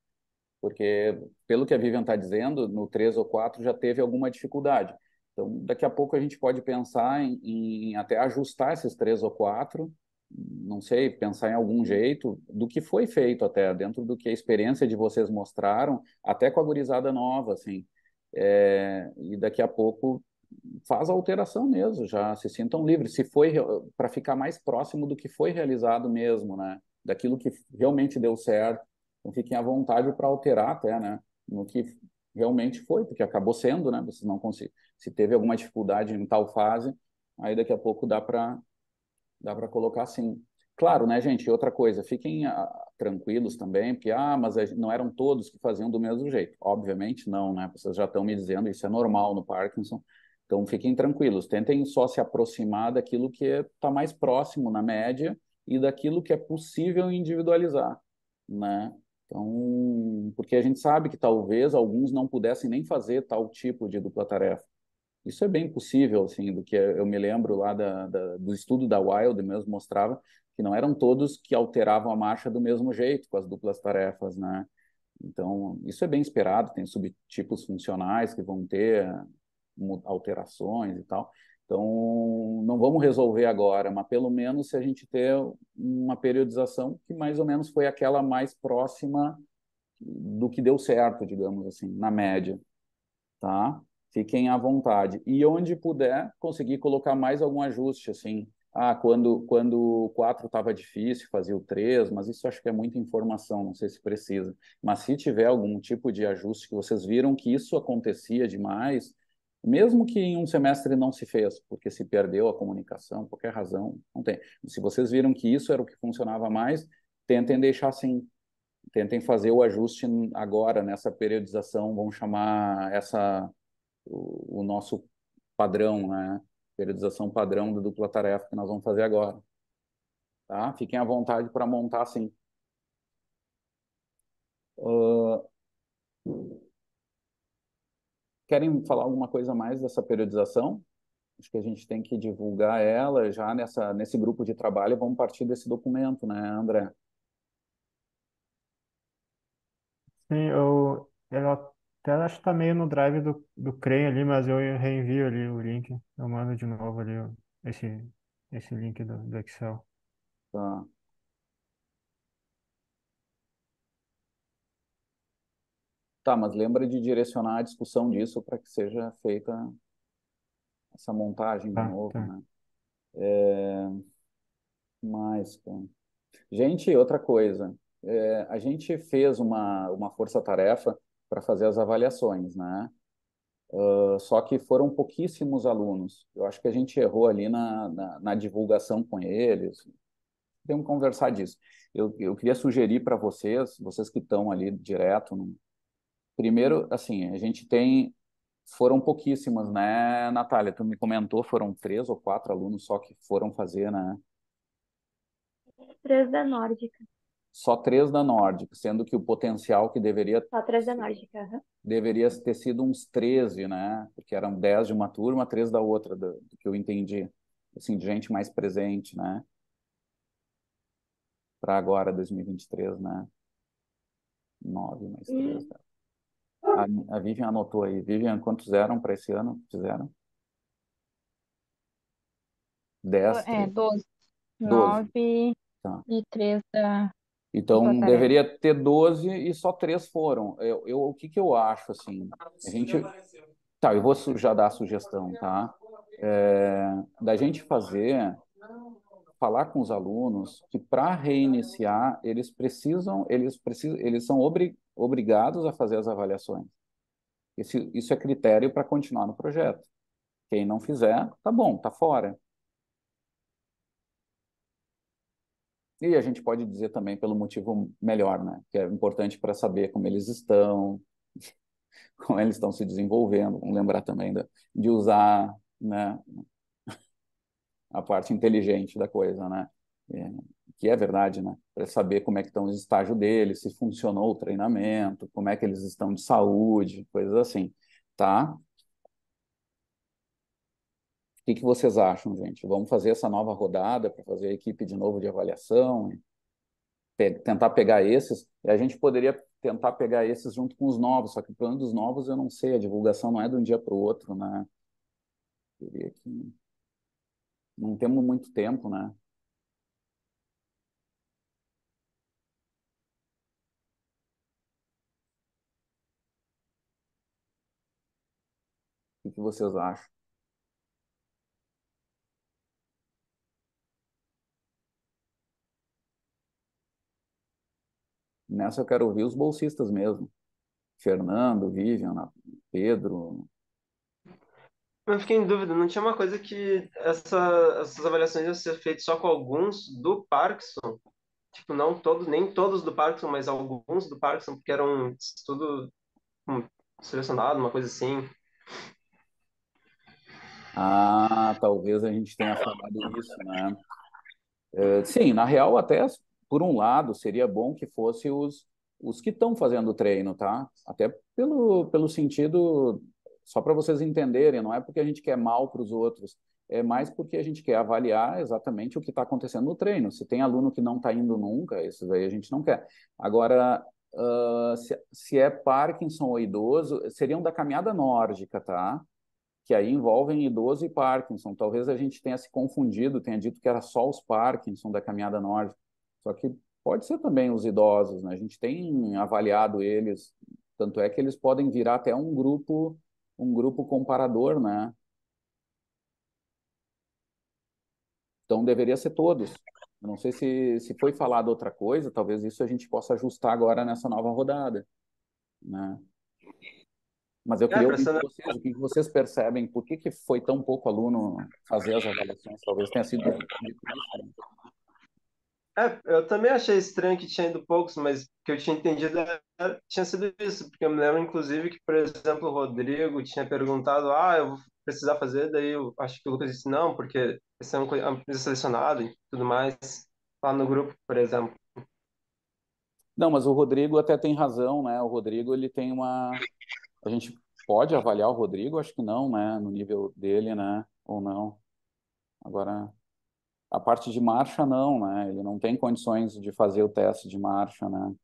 Speaker 1: Porque, pelo que a Vivian está dizendo, no 3 ou 4 já teve alguma dificuldade. Então, daqui a pouco a gente pode pensar em até ajustar esses 3 ou 4, não sei, pensar em algum jeito do que foi feito até, dentro do que a experiência de vocês mostraram, até com a gurizada nova, assim. E daqui a pouco faz a alteração mesmo, já se sintam livres. Se foi para ficar mais próximo do que foi realizado mesmo, né? Daquilo que realmente deu certo. Então fiquem à vontade para alterar até, né? No que realmente foi, porque acabou sendo, né? Vocês não conseguem. Se teve alguma dificuldade em tal fase, aí daqui a pouco dá para colocar assim. Claro, né, gente? Outra coisa, fiquem tranquilos também, porque mas não eram todos que faziam do mesmo jeito. Obviamente não, né? Vocês já estão me dizendo, isso é normal no Parkinson. Então fiquem tranquilos, tentem só se aproximar daquilo que está mais próximo na média e daquilo que é possível individualizar, né? Então, porque a gente sabe que talvez alguns não pudessem nem fazer tal tipo de dupla tarefa. Isso é bem possível, assim, do que eu me lembro lá do estudo da Wild mesmo mostrava que não eram todos que alteravam a marcha do mesmo jeito com as duplas tarefas, né? Então, isso é bem esperado, tem subtipos funcionais que vão ter alterações e tal. Então, não vamos resolver agora, mas pelo menos se a gente ter uma periodização que mais ou menos foi aquela mais próxima do que deu certo, digamos assim, na média, tá? Fiquem à vontade. E onde puder, conseguir colocar mais algum ajuste, assim. Quando o 4 estava difícil, fazia o 3, mas isso acho que é muita informação, não sei se precisa. Mas se tiver algum tipo de ajuste que vocês viram que isso acontecia demais, mesmo que em um semestre não se fez, porque se perdeu a comunicação, qualquer razão, não tem. Se vocês viram que isso era o que funcionava mais, tentem deixar assim, tentem fazer o ajuste agora nessa periodização, vamos chamar o nosso padrão, né? Periodização padrão da dupla tarefa que nós vamos fazer agora, tá? Fiquem à vontade para montar assim. Uh, Querem falar alguma coisa mais dessa periodização? Acho que a gente tem que divulgar ela já nesse grupo de trabalho. Vamos partir desse documento, né, André?
Speaker 3: Sim, eu até acho que tá meio no drive do Crane ali, mas eu reenvio ali o link. Eu mando de novo ali esse, esse link do Excel.
Speaker 1: Tá. Tá, mas lembra de direcionar a discussão disso para que seja feita essa montagem de
Speaker 3: Tá,
Speaker 1: novo,
Speaker 3: tá.
Speaker 1: né? Mas, cara. Gente, outra coisa. A gente fez uma força-tarefa para fazer as avaliações, né? Só que foram pouquíssimos alunos. Eu acho que a gente errou ali na divulgação com eles. Temos que conversar disso. Eu queria sugerir para vocês que estão ali direto. Primeiro, assim, a gente tem. Foram pouquíssimas, né, Natália? Tu me comentou, foram 3 ou 4 alunos só que foram fazer, né?
Speaker 8: 3 da Nórdica.
Speaker 1: Só 3 da Nórdica, sendo que o potencial que
Speaker 8: Só 3 da Nórdica. Aham.
Speaker 1: deveria ter sido uns 13, né? Porque eram 10 de uma turma, 3 da outra, do que eu entendi. Assim, de gente mais presente, né? Para agora, 2023, né? 9 mais 3.
Speaker 8: Hum,
Speaker 1: A Vivian anotou aí. Vivian, quantos eram para esse ano? Fizeram? 10, 13,
Speaker 4: 12,
Speaker 1: 12.
Speaker 4: 9
Speaker 1: Tá.
Speaker 4: e 3 da dupla
Speaker 1: Então,
Speaker 4: tarefa.
Speaker 1: deveria ter 12 e só 3 foram. O que que eu acho, assim? A gente... Tá, eu vou já dar a sugestão, tá? Da gente fazer falar com os alunos que para reiniciar eles são obrigados a fazer as avaliações. Isso é critério para continuar no projeto. Quem não fizer, tá bom, tá fora. E a gente pode dizer também pelo motivo melhor, né? Que é importante para saber como eles estão, como eles estão se desenvolvendo. Vamos lembrar também de usar, né, a parte inteligente da coisa, né? É, que é verdade, né? Para saber como é que estão os estágios deles, se funcionou o treinamento, como é que eles estão de saúde, coisas assim, tá? O que que vocês acham, gente? Vamos fazer essa nova rodada para fazer a equipe de novo de avaliação, tentar pegar esses, e a gente poderia tentar pegar esses junto com os novos, só que o plano dos novos eu não sei, a divulgação não é de um dia para o outro, né? Teria que... Não temos muito tempo, né? O que que vocês acham? Nessa eu quero ouvir os bolsistas mesmo. Fernando, Vivian, Pedro.
Speaker 6: Eu fiquei em dúvida, não tinha uma coisa que essas avaliações iam ser feitas só com alguns do Parkinson? Tipo, não todos, nem todos do Parkinson, mas alguns do Parkinson, porque era um estudo hum, selecionado, uma coisa assim.
Speaker 1: Ah, talvez a gente tenha falado isso, né? Sim, na real, até por um lado, seria bom que fosse os que estão fazendo o treino, tá? Até pelo sentido, só para vocês entenderem, não é porque a gente quer mal para os outros, é mais porque a gente quer avaliar exatamente o que está acontecendo no treino. Se tem aluno que não está indo nunca, esses aí a gente não quer. Agora, se é Parkinson ou idoso, seriam da caminhada nórdica, tá? Que aí envolvem idoso e Parkinson. Talvez a gente tenha se confundido, tenha dito que era só os Parkinson da caminhada nórdica. Só que pode ser também os idosos, né? A gente tem avaliado eles, tanto é que eles podem virar até um grupo comparador, né? Então deveria ser todos. Eu não sei se foi falado outra coisa, talvez isso a gente possa ajustar agora nessa nova rodada, né? Mas eu
Speaker 6: É,
Speaker 1: queria
Speaker 6: para
Speaker 1: ouvir de
Speaker 6: ser
Speaker 1: vocês, o que vocês percebem, por que foi tão pouco aluno fazer as avaliações? Talvez tenha sido dito isso, né?
Speaker 6: Eu também achei estranho que tinha ido poucos, mas o que eu tinha entendido tinha sido isso, porque eu me lembro, inclusive, que, por exemplo, o Rodrigo tinha perguntado, eu vou precisar fazer, daí eu acho que o Lucas disse não, porque esse é uma coisa selecionada e tudo mais, lá no grupo, por exemplo.
Speaker 1: Não, mas o Rodrigo até tem razão, né? O Rodrigo, ele tem uma... A gente pode avaliar o Rodrigo? Acho que não, né? No nível dele, né? Ou não. Agora, a parte de marcha, não, né? Ele não tem condições de fazer o teste de marcha, né?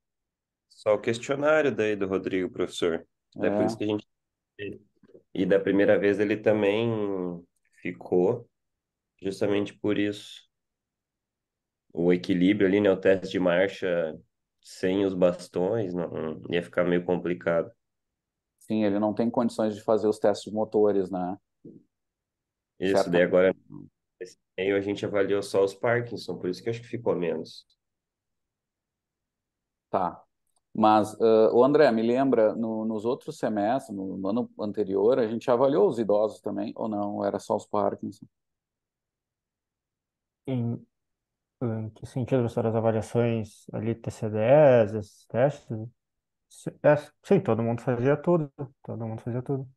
Speaker 2: Só o questionário daí do Rodrigo, professor. É por isso
Speaker 1: É,
Speaker 2: que a gente... E da primeira vez ele também ficou, justamente por isso. O equilíbrio ali, né? O teste de marcha sem os bastões, não, ia ficar meio complicado.
Speaker 1: sim, ele não tem condições de fazer os testes motores, né?
Speaker 2: Isso,
Speaker 1: Certo?
Speaker 2: daí agora, nesse meio a gente avaliou só os Parkinson, por isso que eu acho que ficou menos.
Speaker 1: Tá. Mas, o André, me lembra, nos outros semestres, no ano anterior, a gente avaliou os idosos também, ou não? Era só os Parkinson?
Speaker 3: Em, em que sentido, professor, as avaliações ali, TCDs, esses testes? Sim, todo mundo fazia tudo. Todo mundo fazia tudo.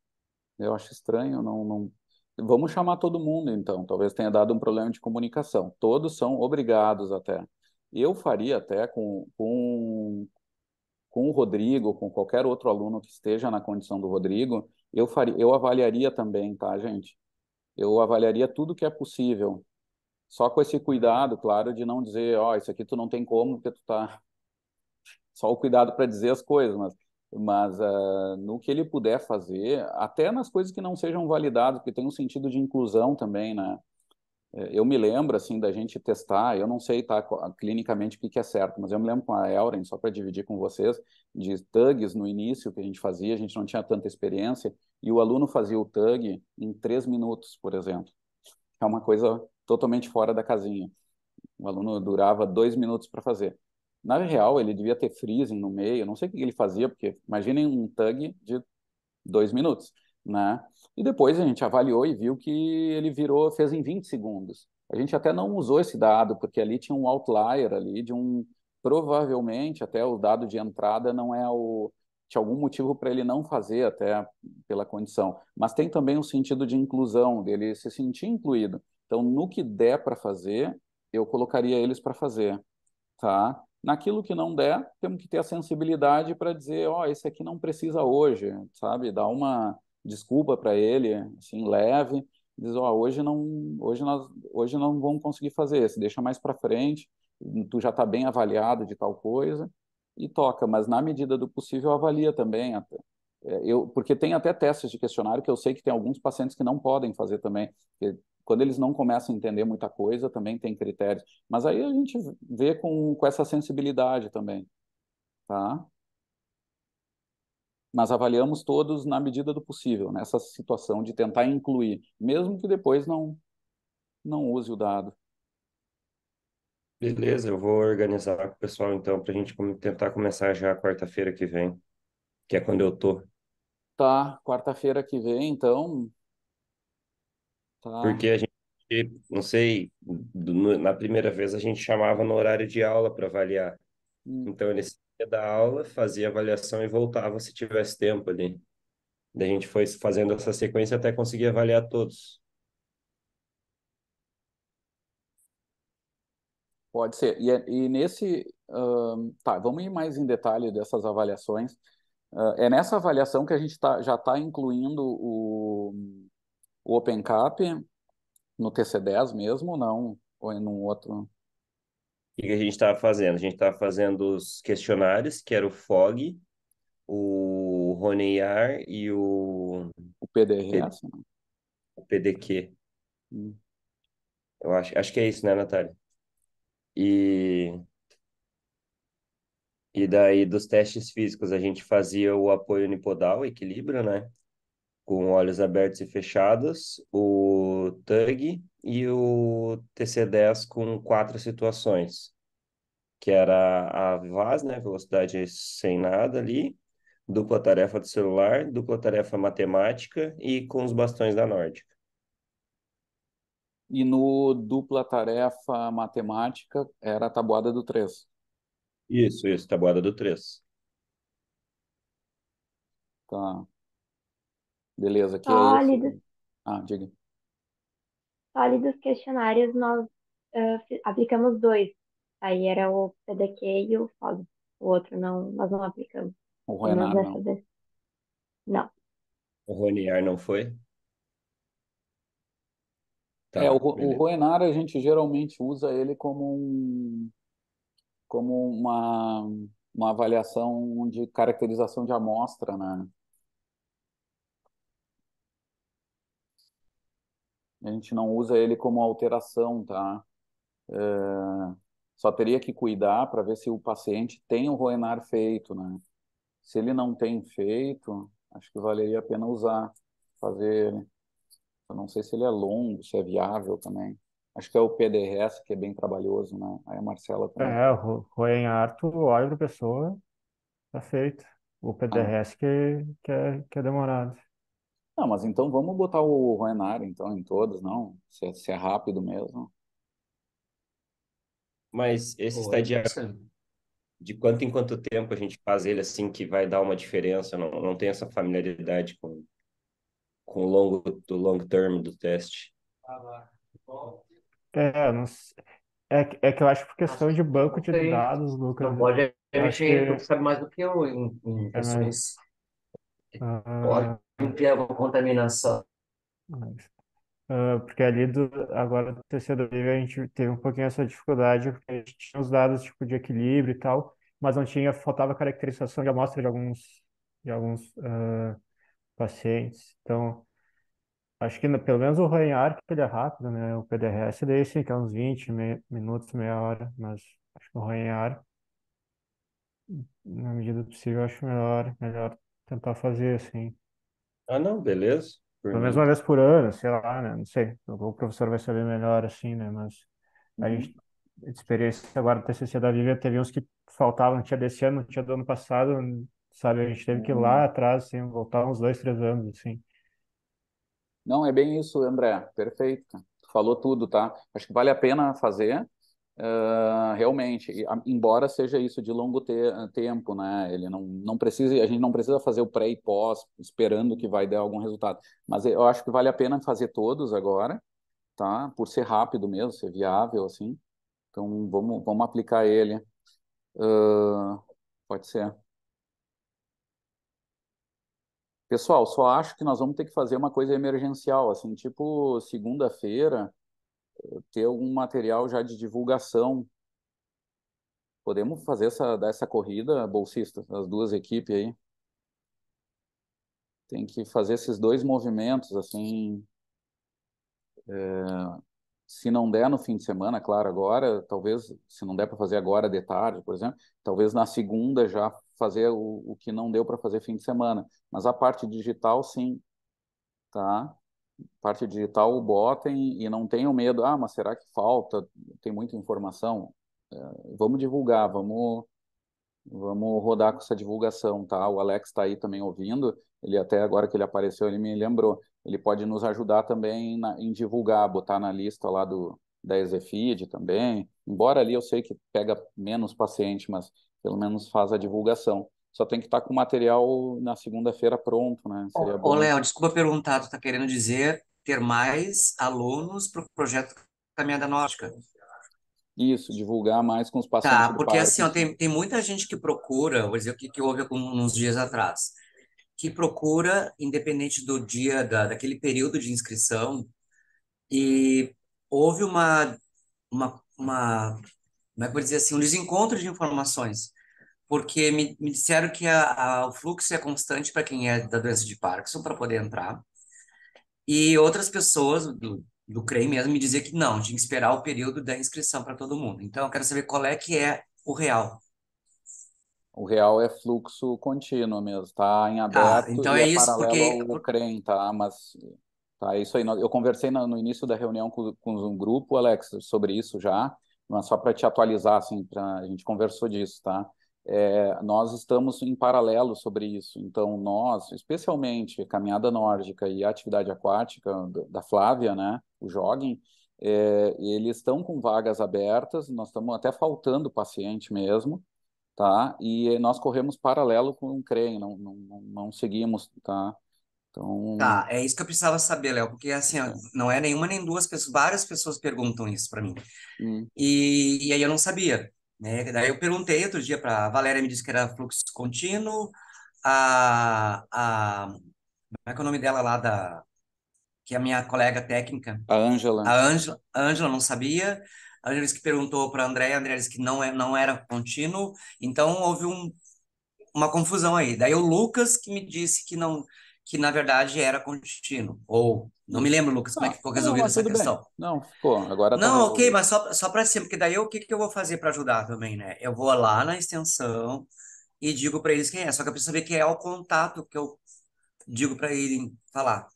Speaker 1: Eu acho estranho, não... Vamos chamar todo mundo, então. Talvez tenha dado um problema de comunicação. Todos são obrigados até. Eu faria até com o Rodrigo, com qualquer outro aluno que esteja na condição do Rodrigo, eu avaliaria também, tá, gente? Eu avaliaria tudo que é possível. Só com esse cuidado, claro, de não dizer, ó, isso aqui tu não tem como, porque tu tá... Só o cuidado para dizer as coisas, mas no que ele puder fazer, até nas coisas que não sejam validadas, porque tem um sentido de inclusão também, né? Eu me lembro, assim, da gente testar, eu não sei, tá, clinicamente o que que é certo, mas eu me lembro com a Elren, só para dividir com vocês, de tugs no início que a gente não tinha tanta experiência, e o aluno fazia o tug em 3 minutos, por exemplo. É uma coisa totalmente fora da casinha. O aluno durava 2 minutos para fazer. Na real, ele devia ter freezing no meio, não sei o que ele fazia, porque imaginem um tug de 2 minutos, né? E depois a gente avaliou e viu que ele virou, fez em 20 segundos. A gente até não usou esse dado, porque ali tinha um outlier ali de provavelmente até o dado de entrada não é tinha algum motivo para ele não fazer até pela condição, mas tem também um sentido de inclusão, dele se sentir incluído. Então, no que der para fazer, eu colocaria eles para fazer, tá? Naquilo que não der, temos que ter a sensibilidade para dizer, ó, esse aqui não precisa hoje, sabe? Dar uma desculpa para ele, assim, leve, diz, ó, hoje não vamos conseguir fazer esse, deixa mais para frente, tu já está bem avaliado de tal coisa e toca, mas na medida do possível avalia também, porque tem até testes de questionário que eu sei que tem alguns pacientes que não podem fazer também, porque quando eles não começam a entender muita coisa, também tem critérios. Mas aí a gente vê com essa sensibilidade também, tá? Mas avaliamos todos na medida do possível, nessa situação de tentar incluir, mesmo que depois não use o dado.
Speaker 2: Beleza, eu vou organizar com o pessoal então para a gente tentar começar já quarta-feira que vem, que é quando eu tô.
Speaker 1: Tá, quarta-feira que vem, então, tá.
Speaker 2: Porque a gente, não sei, na primeira vez a gente chamava no horário de aula para avaliar.
Speaker 1: Hum,
Speaker 2: Então ele saía da aula, fazia avaliação e voltava se tivesse tempo ali. Daí a gente foi fazendo essa sequência até conseguir avaliar todos.
Speaker 1: Pode ser. E nesse. Tá, vamos ir mais em detalhe dessas avaliações. É nessa avaliação que a gente já está incluindo o OpenCap no TC10 mesmo, ou não? Ou é num outro?
Speaker 2: O que que a gente estava fazendo? A gente estava fazendo os questionários, que era o FOG, o Ronear e
Speaker 1: O PDRS? Não?
Speaker 2: o PDQ.
Speaker 1: Hum.
Speaker 2: Eu acho que é isso, né, Natália? E, e daí, dos testes físicos, a gente fazia o apoio unipodal, o equilíbrio, né? Com olhos abertos e fechados, o TUG e o TC10 com 4 situações, que era a VAS, né? Velocidade sem nada ali, dupla tarefa do celular, dupla tarefa matemática e com os bastões da Nórdica.
Speaker 1: E no dupla tarefa matemática era a tabuada do 3.
Speaker 2: Isso, tabuada do 3.
Speaker 1: Tá, beleza, que
Speaker 8: Só
Speaker 1: é
Speaker 8: ali
Speaker 1: esse.
Speaker 8: dos,
Speaker 1: Ah, diga.
Speaker 8: só ali dos questionários nós aplicamos dois. Aí era o PDQ e o FOG. O outro não, nós não aplicamos.
Speaker 1: O
Speaker 8: Pelo menos
Speaker 1: Ruenar
Speaker 8: dessa
Speaker 1: não.
Speaker 8: vez. Não.
Speaker 2: O Roniar não foi?
Speaker 1: É,
Speaker 2: Tá,
Speaker 1: o
Speaker 2: beleza.
Speaker 1: Ruenar a gente geralmente usa ele como uma avaliação de caracterização de amostra, né? A gente não usa ele como alteração, tá? Só teria que cuidar para ver se o paciente tem o Roenar feito, né? Se ele não tem feito, acho que valeria a pena usar, fazer ele. Eu não sei se ele é longo, se é viável também. Acho que é o PDRS, que é bem trabalhoso, né? Aí a Marcela também.
Speaker 3: É, o Roenhar, tu olha pra pessoa, tá feito. O
Speaker 1: Ah,
Speaker 3: PDRS que é demorado.
Speaker 1: não, mas então vamos botar o Roenar então em todos, não? Se é rápido mesmo.
Speaker 2: Mas esse
Speaker 9: Oi,
Speaker 2: estagiário,
Speaker 9: Marcelo.
Speaker 2: de quanto em quanto tempo a gente faz ele assim que vai dar uma diferença? Não tem essa familiaridade com o long term do teste.
Speaker 3: Não s- é que eu acho que por
Speaker 9: Acho
Speaker 3: questão
Speaker 9: que
Speaker 3: de banco
Speaker 9: não
Speaker 3: de
Speaker 9: sei.
Speaker 3: dados,
Speaker 9: Não
Speaker 3: Lucas,
Speaker 9: pode
Speaker 3: eu acho que
Speaker 9: emitir, tu sabe mais do que eu em
Speaker 3: é mais.
Speaker 9: questões. Pode
Speaker 3: ah,
Speaker 9: ter alguma contaminação.
Speaker 3: porque ali agora do terceiro nível a gente teve um pouquinho essa dificuldade, porque a gente tinha os dados tipo de equilíbrio e tal, mas não tinha, faltava caracterização de amostra de alguns pacientes. Então, acho que pelo menos o Reinhard, que ele é rápido, né? O PDRS daí sim, que é uns 20 minutos, meia hora, mas acho que o Reinhard, na medida do possível, eu acho melhor tentar fazer assim.
Speaker 2: Ah, não, beleza. Por
Speaker 3: Pelo menos uma
Speaker 2: mim.
Speaker 3: vez por ano, sei lá, né? Não sei. O professor vai saber melhor assim, né? Mas a
Speaker 1: Uhum.
Speaker 3: gente experiência agora do TCC da Vivian, teve uns que faltavam, não tinha desse ano, não tinha do ano passado, sabe? A gente teve que ir lá atrás, assim, voltar uns 2, 3 anos, assim.
Speaker 1: Não, é bem isso, André. Perfeito. Tu falou tudo, tá? Acho que vale a pena fazer, realmente. Embora seja isso de longo tempo, né? Ele não precisa, a gente não precisa fazer o pré e pós esperando que vai dar algum resultado. Mas eu acho que vale a pena fazer todos agora, tá? Por ser rápido mesmo, ser viável, assim. Então, vamos aplicar ele. Ah, pode ser. Pessoal, só acho que nós vamos ter que fazer uma coisa emergencial, assim, tipo segunda-feira, ter algum material já de divulgação. Podemos fazer dessa corrida, bolsistas, as duas equipes aí. Tem que fazer esses dois movimentos, assim, se não der no fim de semana, claro, agora, talvez, se não der para fazer agora de tarde, por exemplo, talvez na segunda já fazer o que não deu para fazer fim de semana. Mas a parte digital, sim, tá? Parte digital, botem e não tenham medo. Ah, mas será que falta? Tem muita informação. Vamos divulgar, vamos rodar com essa divulgação, tá? O Alex está aí também ouvindo. Ele até agora que ele apareceu, ele me lembrou. Ele pode nos ajudar também em divulgar, botar na lista lá da Exefid também. Embora ali eu sei que pega menos paciente, mas pelo menos faz a divulgação. Só tem que estar com o material na segunda-feira pronto, né? Seria
Speaker 9: Ô,
Speaker 1: bom.
Speaker 9: Léo, desculpa perguntar, tu tá querendo dizer ter mais alunos para o projeto Caminhada Nórdica?
Speaker 1: Isso, divulgar mais com os pacientes
Speaker 9: Tá,
Speaker 1: do
Speaker 9: porque assim, ó,
Speaker 1: Parkinson.
Speaker 9: tem muita gente que procura, vou dizer o que, que houve uns dias atrás, que procura, independente do dia, daquele período de inscrição, e houve como é que eu vou dizer assim, um desencontro de informações, porque me disseram que o fluxo é constante para quem é da doença de Parkinson para poder entrar, e outras pessoas do CREI mesmo me diziam que não, tinha que esperar o período da inscrição para todo mundo. Então, eu quero saber qual é que é o real.
Speaker 1: O real é fluxo contínuo mesmo, está em
Speaker 9: Tá,
Speaker 1: aberto
Speaker 9: então
Speaker 1: e
Speaker 9: é
Speaker 1: é
Speaker 9: isso,
Speaker 1: paralelo
Speaker 9: porque
Speaker 1: ao CREM, tá? Mas tá é isso aí. Eu conversei no início da reunião com um grupo, Alex, sobre isso já, mas só para te atualizar, assim, a gente conversou disso, tá? Nós estamos em paralelo sobre isso. Então, nós, especialmente Caminhada Nórdica e a atividade aquática da Flávia, né? O jogging, eles estão com vagas abertas, nós estamos até faltando paciente mesmo, tá? E nós corremos paralelo com o CREM, não seguimos, tá? Então,
Speaker 9: tá, é isso que eu precisava saber, Léo, porque assim, ó,
Speaker 1: é,
Speaker 9: não é nenhuma nem duas pessoas, várias pessoas perguntam isso para mim.
Speaker 1: hum,
Speaker 9: E aí eu não sabia, né? Daí eu perguntei outro dia para a Valéria, me disse que era fluxo contínuo, como é que é o nome dela lá que é a minha colega técnica,
Speaker 1: a Ângela,
Speaker 9: A Ângela não sabia. A Ângela disse que perguntou para a Andrea disse que não era contínuo. Então houve uma confusão aí. Daí o Lucas que me disse que não, que na verdade era contínuo. Ou não me
Speaker 1: isso.
Speaker 9: lembro, Lucas, como é que
Speaker 1: Ah,
Speaker 9: ficou
Speaker 1: não,
Speaker 9: resolvida
Speaker 1: mas
Speaker 9: essa
Speaker 1: tudo bem.
Speaker 9: questão?
Speaker 1: Não, ficou. Agora está
Speaker 9: Não, ok,
Speaker 1: resolvido.
Speaker 9: mas só para cima, porque daí o que que eu vou fazer para ajudar também, né? Eu vou lá na extensão e digo para eles quem é. Só que eu preciso saber quem é o contato que eu digo para ele falar.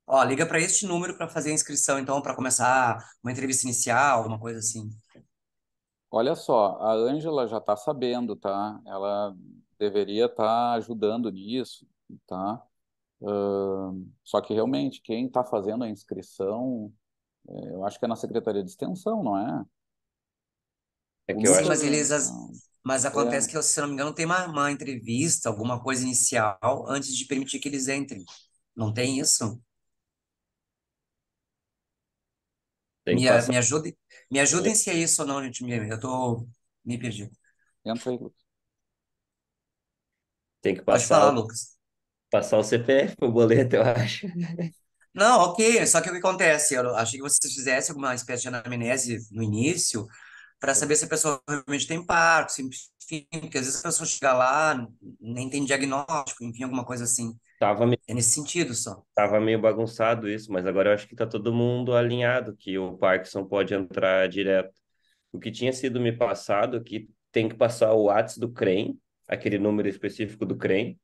Speaker 9: Ó, liga para este número para fazer a inscrição, então, para começar uma entrevista inicial, alguma coisa assim.
Speaker 1: Olha só, a Ângela já está sabendo, tá? Ela deveria estar ajudando nisso, tá? Só que realmente, quem está fazendo a inscrição, eu acho que é na Secretaria de Extensão, não é?
Speaker 2: É
Speaker 1: O
Speaker 2: que eu
Speaker 9: Sim,
Speaker 2: acho
Speaker 9: mas
Speaker 1: Lucas,
Speaker 9: eles, mas
Speaker 1: é,
Speaker 9: acontece que, se eu não me engano, tem uma entrevista, alguma coisa inicial antes de permitir que eles entrem. Não tem isso?
Speaker 2: tem que passar,
Speaker 9: Me ajudem, me
Speaker 2: é,
Speaker 9: ajudem se é isso ou não, gente. Eu tô me perdido.
Speaker 1: entra aí, Lucas.
Speaker 2: tem que
Speaker 9: Pode
Speaker 2: passar,
Speaker 9: falar, Lucas.
Speaker 2: passar o CPF pro boleto, eu acho.
Speaker 9: Não, ok. Só que o que acontece? Eu achei que vocês fizessem alguma espécie de anamnese no início para saber se a pessoa realmente tem parto, enfim, porque às vezes a pessoa chega lá, nem tem diagnóstico, enfim, alguma coisa assim.
Speaker 2: Tava, me-
Speaker 9: É nesse sentido só.
Speaker 2: tava meio bagunçado isso, mas agora eu acho que tá todo mundo alinhado, que o Parkinson pode entrar direto. O que tinha sido me passado, que tem que passar o WhatsApp do CREM, aquele número específico do CREM,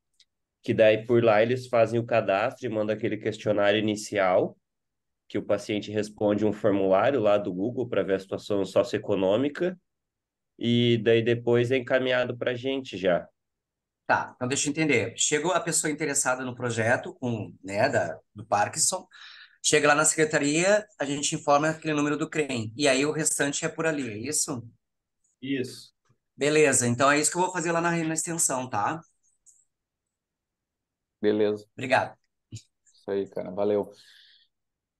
Speaker 2: que daí por lá eles fazem o cadastro e mandam aquele questionário inicial, que o paciente responde um formulário lá do Google para ver a situação socioeconômica e daí depois é encaminhado para a gente já.
Speaker 9: Tá, então deixa eu entender. Chegou a pessoa interessada no projeto, né, do Parkinson, chega lá na secretaria, a gente informa aquele número do CREM, e aí o restante é por ali, é isso?
Speaker 2: Isso.
Speaker 9: Beleza, então é isso que eu vou fazer lá na extensão, tá?
Speaker 1: Beleza.
Speaker 9: Obrigado.
Speaker 1: Isso aí, cara. Valeu.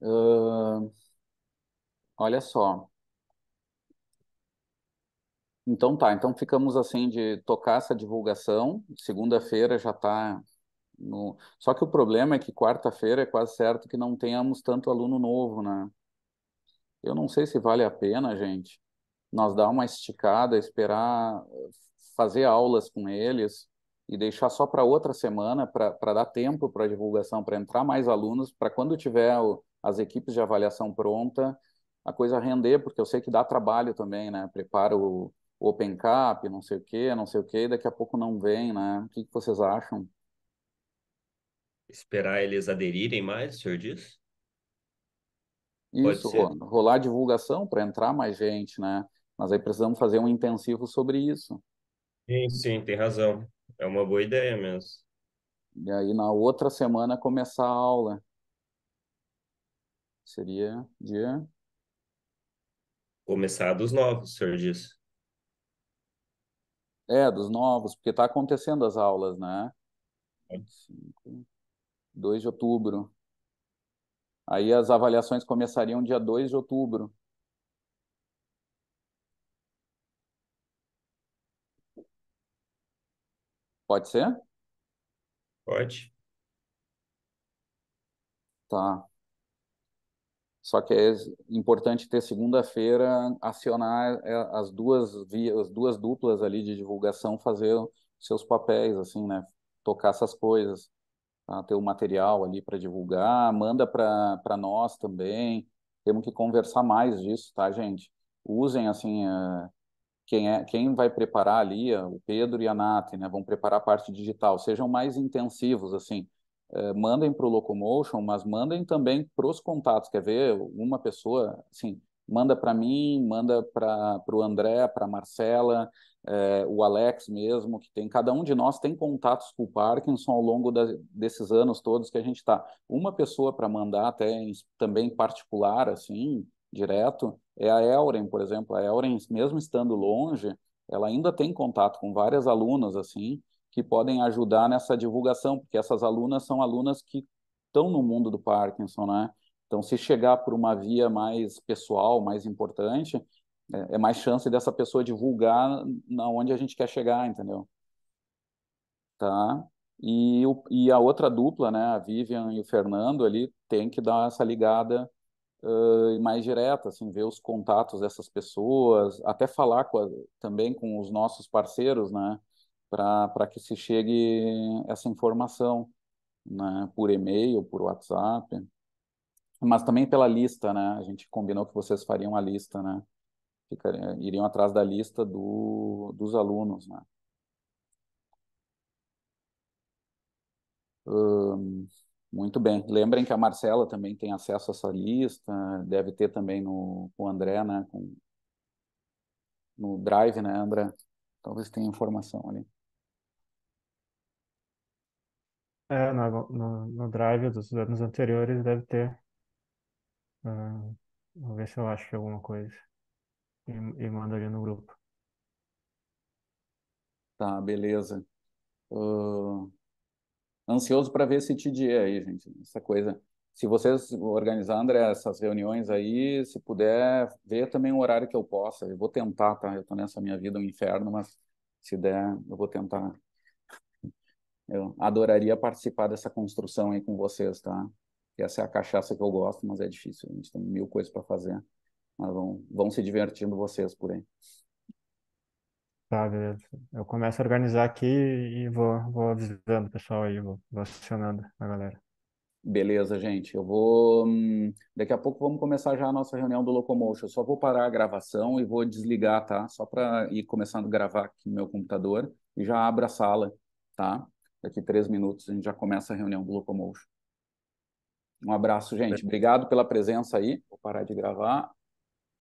Speaker 1: Ahn, olha só. Então tá, então ficamos assim de tocar essa divulgação. Segunda-feira já está no. Só que o problema é que quarta-feira é quase certo que não tenhamos tanto aluno novo, né? Eu não sei se vale a pena, gente, nós dar uma esticada, esperar fazer aulas com eles e deixar só para outra semana para dar tempo para a divulgação, para entrar mais alunos, para quando tiver as equipes de avaliação pronta, a coisa render, porque eu sei que dá trabalho também, né? Prepara o Open Cap, não sei o quê, não sei o quê, e daqui a pouco não vem, né? O que que vocês acham?
Speaker 2: Esperar eles aderirem mais, o senhor diz? Pode
Speaker 1: Isso,
Speaker 2: ser.
Speaker 1: rolar a divulgação para entrar mais gente, né? Mas aí precisamos fazer um intensivo sobre isso.
Speaker 2: Sim, sim, tem razão. É uma boa ideia mesmo.
Speaker 1: E aí na outra semana começar a aula. Seria dia.
Speaker 2: Começar dos novos, o senhor diz.
Speaker 1: É, dos novos, porque está acontecendo as aulas, né? 2 de outubro. Aí as avaliações começariam dia 2 de outubro. Pode ser?
Speaker 2: Pode?
Speaker 1: Tá. Só que é importante ter segunda-feira, acionar as duas duplas ali de divulgação, fazer os seus papéis, assim, né? Tocar essas coisas, tá? Ter o material ali para divulgar, manda para nós também. Temos que conversar mais disso, tá, gente? Usem, assim, quem vai preparar ali, o Pedro e a Nath, né, vão preparar a parte digital, sejam mais intensivos, assim, mandem para o Locomotion, mas mandem também para os contatos, quer ver, uma pessoa, assim, manda para mim, manda para o André, para a Marcela, o Alex mesmo, que tem, cada um de nós tem contatos com o Parkinson ao longo desses anos todos que a gente está. Uma pessoa para mandar até também particular, assim, direto, é a Elren, por exemplo. A Elren, mesmo estando longe, ela ainda tem contato com várias alunas, assim, que podem ajudar nessa divulgação, porque essas alunas são alunas que estão no mundo do Parkinson, né? Então, se chegar por uma via mais pessoal, mais importante, é mais chance dessa pessoa divulgar na onde a gente quer chegar, entendeu? Tá? E a outra dupla, né, a Vivian e o Fernando ali, tem que dar essa ligada mais direta, assim, ver os contatos dessas pessoas, até falar também com os nossos parceiros, né, para que se chegue essa informação, né, por e-mail, por WhatsApp, mas também pela lista, né, a gente combinou que vocês fariam a lista, né, iriam atrás da lista dos alunos, né. Muito bem. Lembrem que a Marcela também tem acesso a essa lista, deve ter também com o André, né, no Drive, né, André? Talvez tenha informação ali.
Speaker 3: No Drive dos anos anteriores deve ter. Ah, vou ver se eu acho alguma coisa. E mando ali no grupo.
Speaker 1: Tá, beleza. Ah, ansioso para ver esse TDE aí, gente. Essa coisa. Se vocês organizar, André, essas reuniões aí, se puder, ver também o horário que eu possa. Eu vou tentar, tá? Eu tô nessa minha vida um inferno, mas se der, eu vou tentar. Eu adoraria participar dessa construção aí com vocês, tá? Essa é a cachaça que eu gosto, mas é difícil. A gente tem mil coisas para fazer. Mas vão se divertindo vocês por aí.
Speaker 3: Tá, beleza. Eu começo a organizar aqui e vou avisando o pessoal aí, vou acionando a galera.
Speaker 1: Beleza, gente. Eu vou. Daqui a pouco vamos começar já a nossa reunião do Locomotion. Eu só vou parar a gravação e vou desligar, tá? Só para ir começando a gravar aqui no meu computador e já abro a sala, tá? Daqui 3 minutos a gente já começa a reunião do Locomotion. Um abraço, gente. Obrigado pela presença aí. Vou parar de gravar.